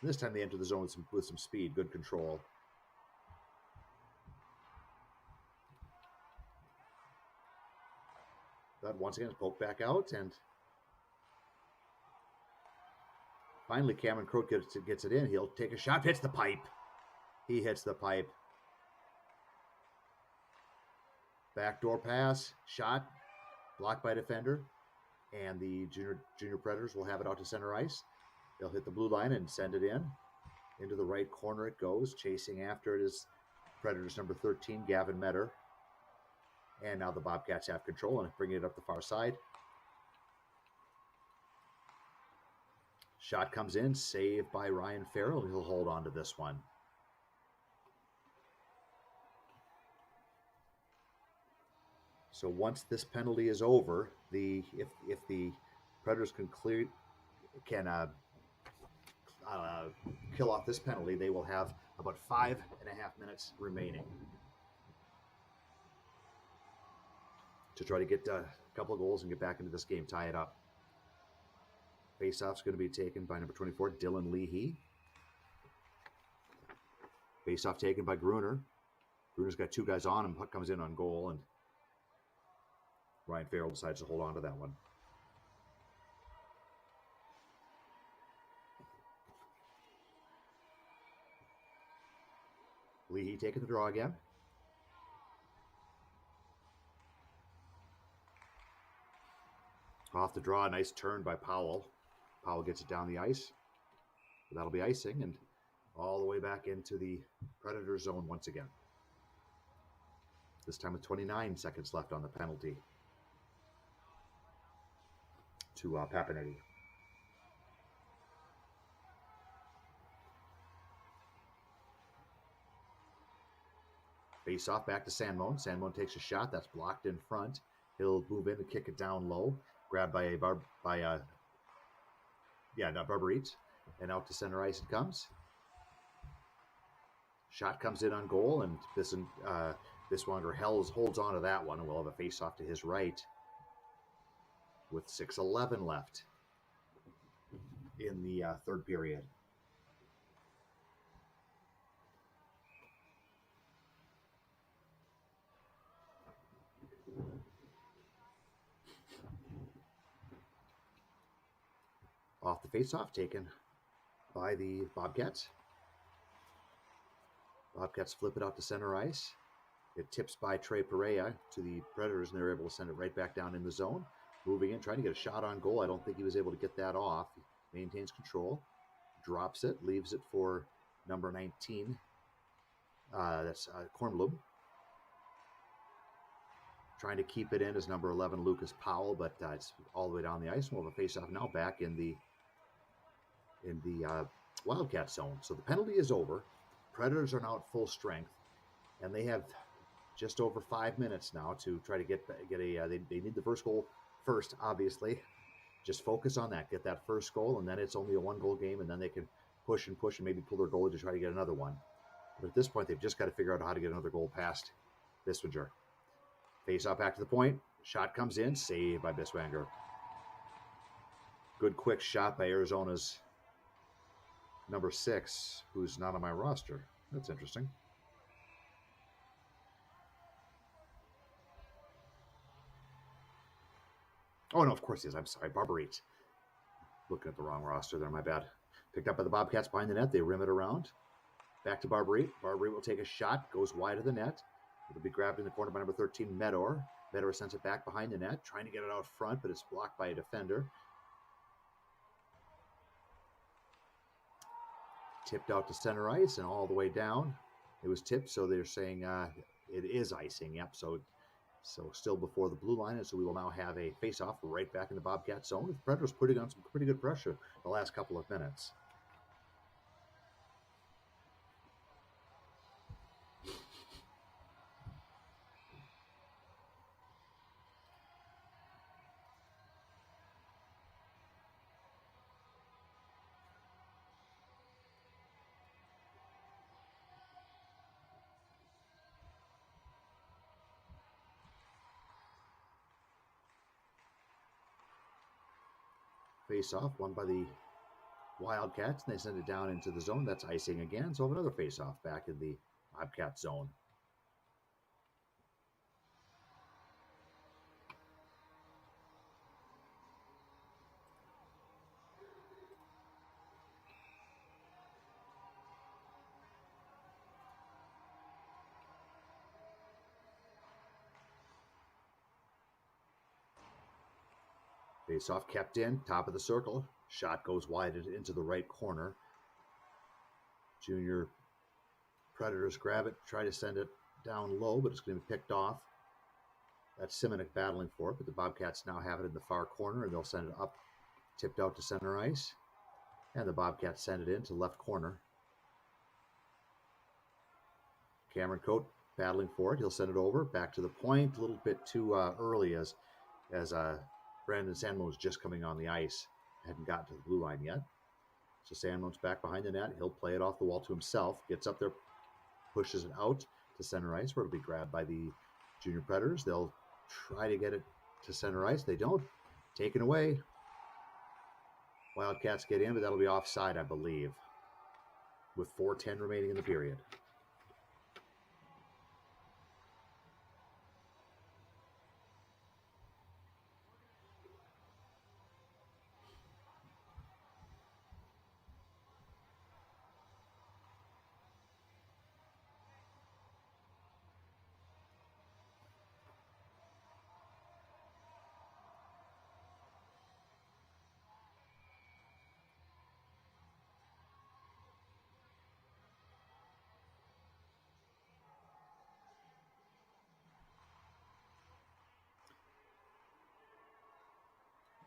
This time they enter the zone with some speed, good control. But once again, poke back out, and finally Cameron Croat gets it in. He'll take a shot, hits the pipe. He hits the pipe. Backdoor pass, shot, blocked by defender, and the junior Predators will have it out to center ice. They'll hit the blue line and send it in. Into the right corner it goes. Chasing after it is Predators number 13, Gavin Metter. And now the Bobcats have control and bringing it up the far side. Shot comes in, saved by Ryan Farrell. He'll hold on to this one. So once this penalty is over, if the Predators can kill off this penalty, they will have about 5.5 minutes remaining to try to get a couple of goals and get back into this game, tie it up. Faceoff's going to be taken by number 24, Dylan Leahy. Faceoff taken by Gruner. Gruner's got 2 guys on him. Puck comes in on goal, and Ryan Farrell decides to hold on to that one. Leahy taking the draw again. Off the draw, nice turn by Powell. Powell gets it down the ice. That'll be icing, and all the way back into the Predator zone once again. This time with 29 seconds left on the penalty to Papanetti. Face off back to Sandmon. Sandmon takes a shot that's blocked in front. He'll move in and kick it down low. Grabbed by Barbarit, and out to center ice it comes. Shot comes in on goal, and Biswanger holds on to that one, and we'll have a face-off to his right with 6:11 left in the third period. Off the face-off taken by the Bobcats. Bobcats flip it out to center ice. It tips by Trey Perea to the Predators, and they're able to send it right back down in the zone. Moving in, trying to get a shot on goal. I don't think he was able to get that off. He maintains control. Drops it, leaves it for number 19. That's Kornblum. Trying to keep it in is number 11, Lucas Powell, but it's all the way down the ice. We'll have a face-off now back in the Wildcat zone. So the penalty is over. Predators are now at full strength, and they have just over 5 minutes now to try to get a. They need the first goal first, obviously. Just focus on that. Get that first goal, and then it's only a 1-goal game, and then they can push and maybe pull their goalie to try to get another one. But at this point, they've just got to figure out how to get another goal past Biswanger. Face off back to the point. Shot comes in. Saved by Biswanger. Good quick shot by Arizona's number 6, who's not on my roster. That's interesting. Oh, no, of course he is. I'm sorry. Barbarate. Looking at the wrong roster there. My bad. Picked up by the Bobcats behind the net. They rim it around. Back to Barbarate. Barbarate will take a shot. Goes wide of the net. It'll be grabbed in the corner by number 13, Medor. Medor sends it back behind the net. Trying to get it out front, but it's blocked by a defender. Tipped out to center ice and all the way down. It was tipped, so they're saying it is icing. Yep, so still before the blue line, and so we will now have a face-off right back in the Bobcat zone. The Predators putting on some pretty good pressure the last couple of minutes. Face-off won by the Wildcats, and they send it down into the zone. That's icing again, so another face-off back in the Bobcat zone. Face-off kept in, top of the circle. Shot goes wide into the right corner. Junior Predators grab it, try to send it down low, but it's going to be picked off. That's Simonik battling for it, but the Bobcats now have it in the far corner, and they'll send it up, tipped out to center ice. And the Bobcats send it into left corner. Cameron Coate battling for it. He'll send it over, back to the point, a little bit too early as Brandon Sandmo's just coming on the ice. Hadn't gotten to the blue line yet. So Sandmo's back behind the net. He'll play it off the wall to himself. Gets up there, pushes it out to center ice, where it'll be grabbed by the Junior Predators. They'll try to get it to center ice. They don't. Taken away. Wildcats get in, but that'll be offside, I believe, with 4:10 remaining in the period.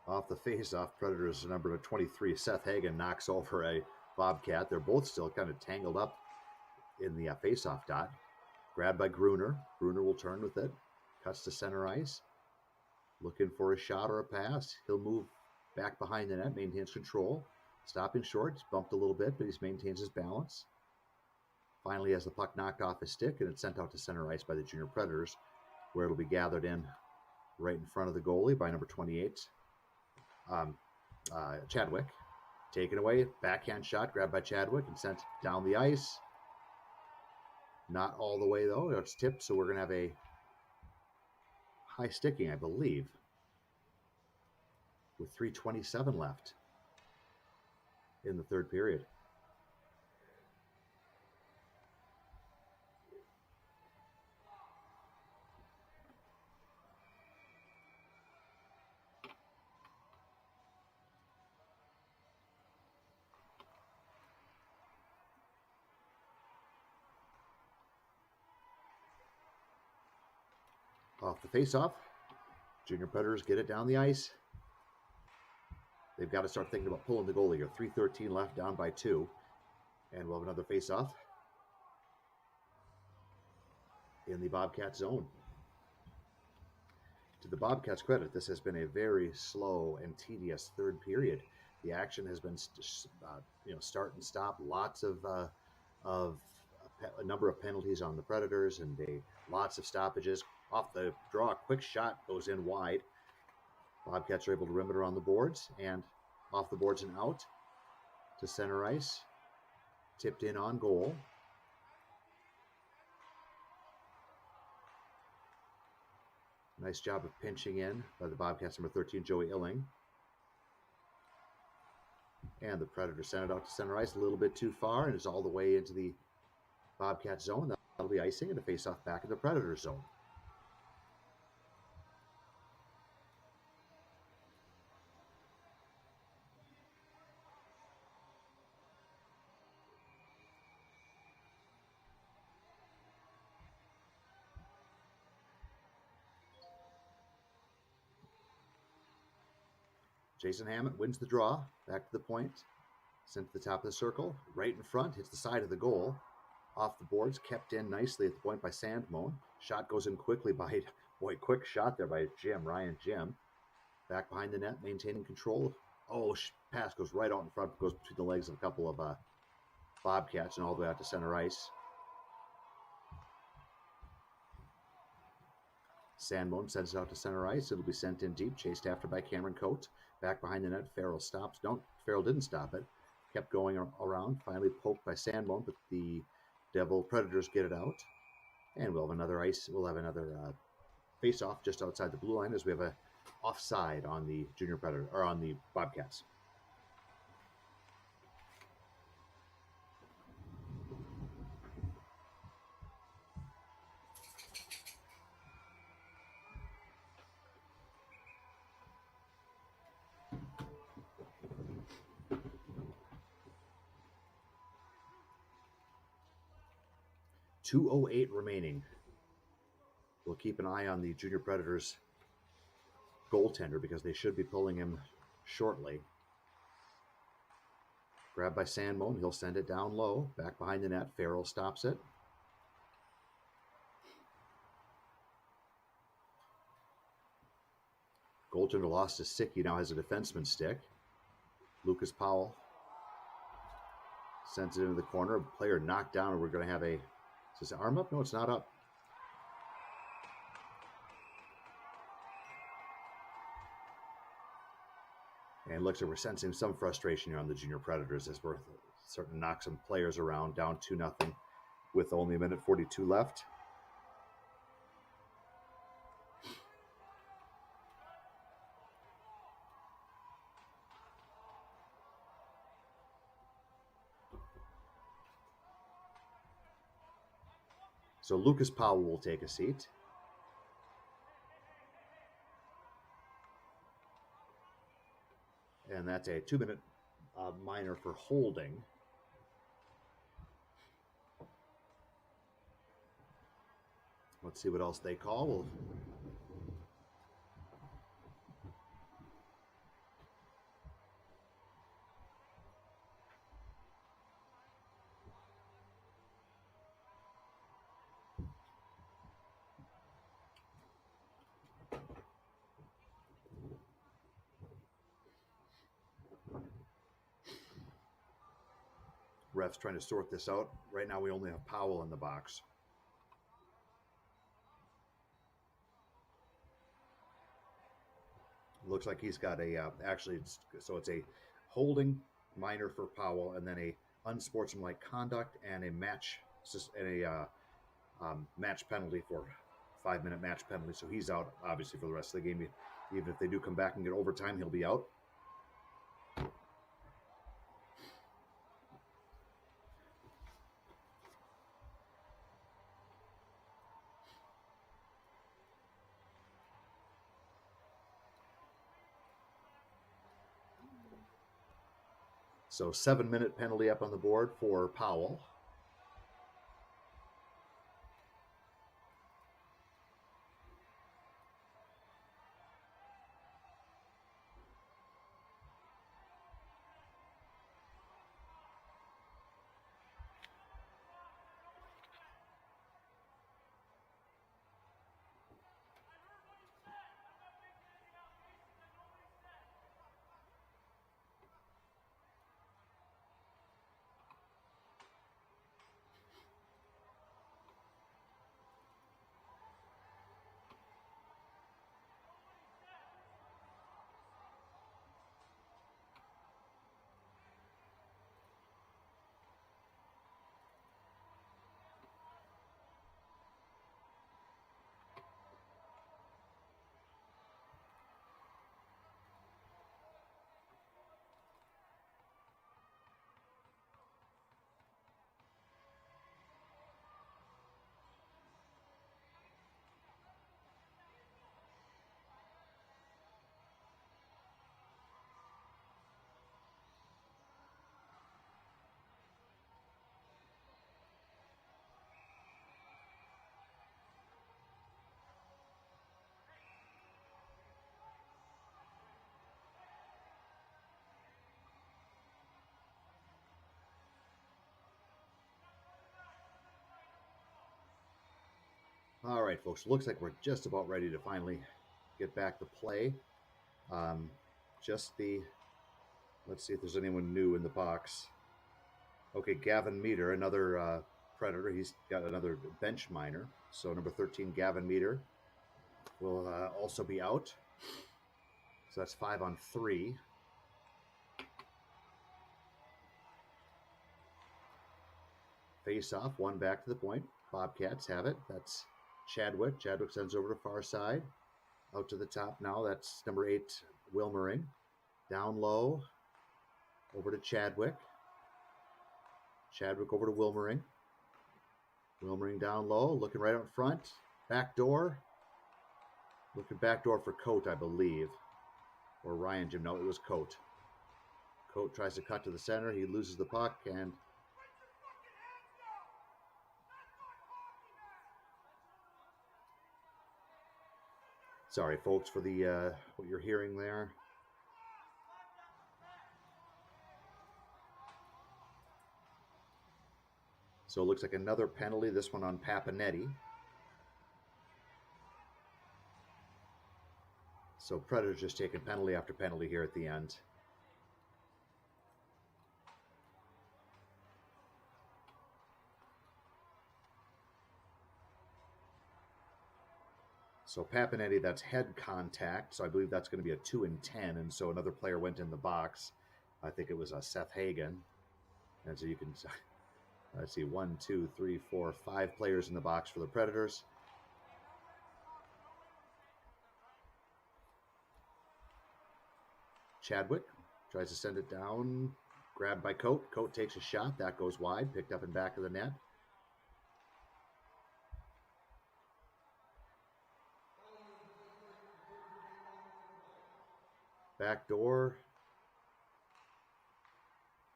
Off the face-off, Predators number 23, Seth Hagen, knocks over a Bobcat. They're both still kind of tangled up in the face-off dot. Grabbed by Gruner. Gruner will turn with it. Cuts to center ice. Looking for a shot or a pass. He'll move back behind the net, maintains control. Stopping short. He's bumped a little bit, but he maintains his balance. Finally has the puck knocked off his stick, and it's sent out to center ice by the Junior Predators, where it'll be gathered in right in front of the goalie by number 28, Chadwick. Taken away, backhand shot grabbed by Chadwick and sent down the ice. Not all the way though, it's tipped, so we're going to have a high sticking, I believe, with 3:27 left in the third period. Off the face-off, Junior Predators get it down the ice. They've got to start thinking about pulling the goalie here. 3:13 left, down by 2. And we'll have another face-off in the Bobcat zone. To the Bobcats' credit, this has been a very slow and tedious third period. The action has been start and stop. Lots of a number of penalties on the Predators, and lots of stoppages. Off the draw, a quick shot goes in wide. Bobcats are able to rim it around the boards, and off the boards and out to center ice. tipped in on goal. Nice job of pinching in by the Bobcats, number 13, Joey Illing. And the Predators sent it out to center ice a little bit too far, and it's all the way into the Bobcat zone. That'll be icing, and a face-off back in the Predator zone. Jason Hammett wins the draw, back to the point, sent to the top of the circle, right in front, hits the side of the goal, off the boards, kept in nicely at the point by Sandmone. Shot goes in quickly by, boy, quick shot there by Ryan Jim. Back behind the net, maintaining control. Oh, pass goes right out in front, goes between the legs of a couple of Bobcats and all the way out to center ice. Sandmone sends it out to center ice. It'll be sent in deep, chased after by Cameron Coates. Back behind the net, Farrell stops. Farrell didn't stop it. Kept going around, finally poked by Sandmone, but the Devil Predators get it out. And we'll have another face-off just outside the blue line as we have a offside on the Junior Predator, or on the Bobcats. .208 remaining. We'll keep an eye on the Junior Predators goaltender because they should be pulling him shortly. Grabbed by Sandmone, he'll send it down low. Back behind the net, Farrell stops it. Goaltender lost his stick. He now has a defenseman stick. Lucas Powell sends it into the corner. Player knocked down, and we're going to have a... Is his arm up? No, it's not up. And it looks like we're sensing some frustration here on the Junior Predators as we're starting to knock some players around, down 2-0 with only a minute 42 left. So Lucas Powell will take a seat. And that's a 2-minute minor for holding. Let's see what else they call. Refs trying to sort this out. Right now we only have Powell in the box. Looks like he's got a, it's a holding minor for Powell, and then a unsportsmanlike conduct and a match penalty for 5-minute match penalty. So he's out, obviously, for the rest of the game. Even if they do come back and get overtime, he'll be out. So 7-minute penalty up on the board for Powell. All right, folks, looks like we're just about ready to finally get back to play. Um, just the, let's see if there's anyone new in the box. Okay, Gavin Meter, another Predator. He's got another bench minor. So number 13, Gavin Meter, will also be out. So that's 5-on-3. Face off, one back to the point. Bobcats have it. That's Chadwick. Chadwick sends over to far side. Out to the top now. That's number 8, Wilmering. Down low. Over to Chadwick. Chadwick over to Wilmering. Wilmering down low. Looking right out front. Back door. Looking back door for Coate, I believe. Or Ryan Jim. No, it was Coate. Coate tries to cut to the center. He loses the puck and sorry, folks, for the what you're hearing there. So it looks like another penalty, this one on Papanetti. So Predators just taking penalty after penalty here at the end. So Papanetti, that's head contact. So I believe that's going to be a 2-10. And so another player went in the box. I think it was Seth Hagen. And so you can, let's see, 1, 2, 3, 4, 5 players in the box for the Predators. Chadwick tries to send it down. Grabbed by Coate. Coate takes a shot. That goes wide. Picked up in back of the net. Back door.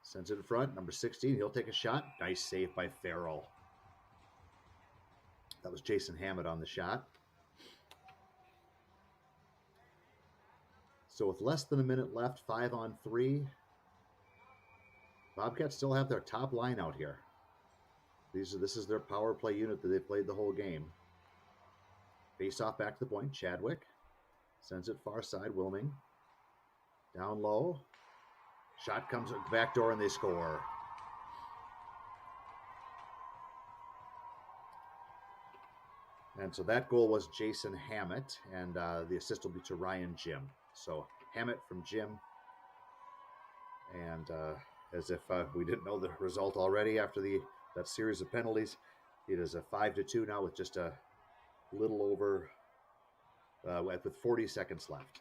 Sends it in front. Number 16. He'll take a shot. Nice save by Farrell. That was Jason Hammett on the shot. So with less than a minute left, 5-on-3. Bobcats still have their top line out here. This is their power play unit that they played the whole game. Face off back to the point. Chadwick sends it far side. Wilming down low. Shot comes at the back door and they score. And so that goal was Jason Hammett, and the assist will be to Ryan Jim. So Hammett from Jim, and as if we didn't know the result already after that series of penalties, it is a 5-2 now with just a little over with 40 seconds left.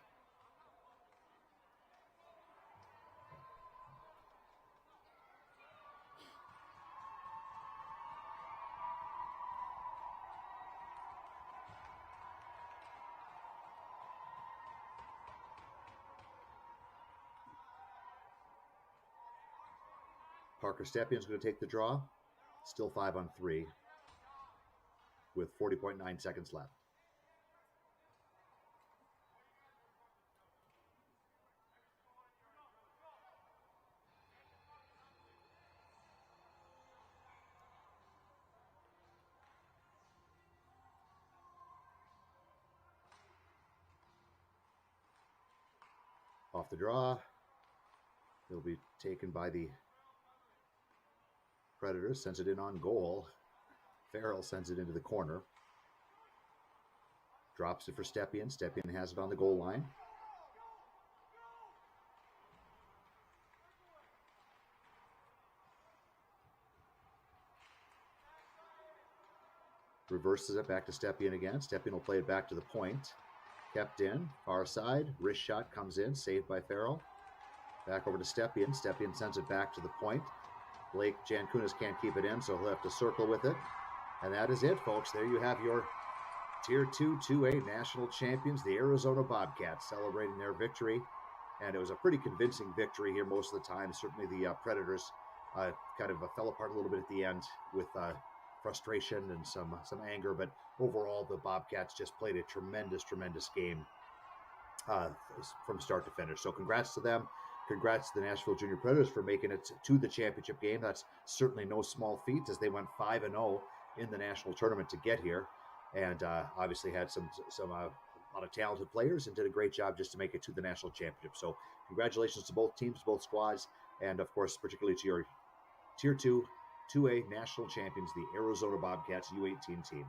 Parker Stepion's going to take the draw. Still 5-on-3 with 40.9 seconds left. Off the draw. It'll be taken by the Predators. Sends it in on goal. Farrell sends it into the corner. Drops it for Stepien. Stepien has it on the goal line. Reverses it back to Stepien again. Stepien will play it back to the point. Kept in. Far side. Wrist shot comes in. Saved by Farrell. Back over to Stepien. Stepien sends it back to the point. Blake Jankunas can't keep it in, so he'll have to circle with it. And that is it, folks. There you have your Tier 2 2A national champions, the Arizona Bobcats, celebrating their victory. And it was a pretty convincing victory here most of the time. Certainly the Predators kind of fell apart a little bit at the end with frustration and some anger. But overall, the Bobcats just played a tremendous game from start to finish. So congrats to them. Congrats to the Nashville Junior Predators for making it to the championship game. That's certainly no small feat as they went 5-0 in the national tournament to get here. and obviously had some a lot of talented players and did a great job just to make it to the national championship. So congratulations to both teams, both squads, and of course particularly to your Tier 2 2A national champions, the Arizona Bobcats U18 team.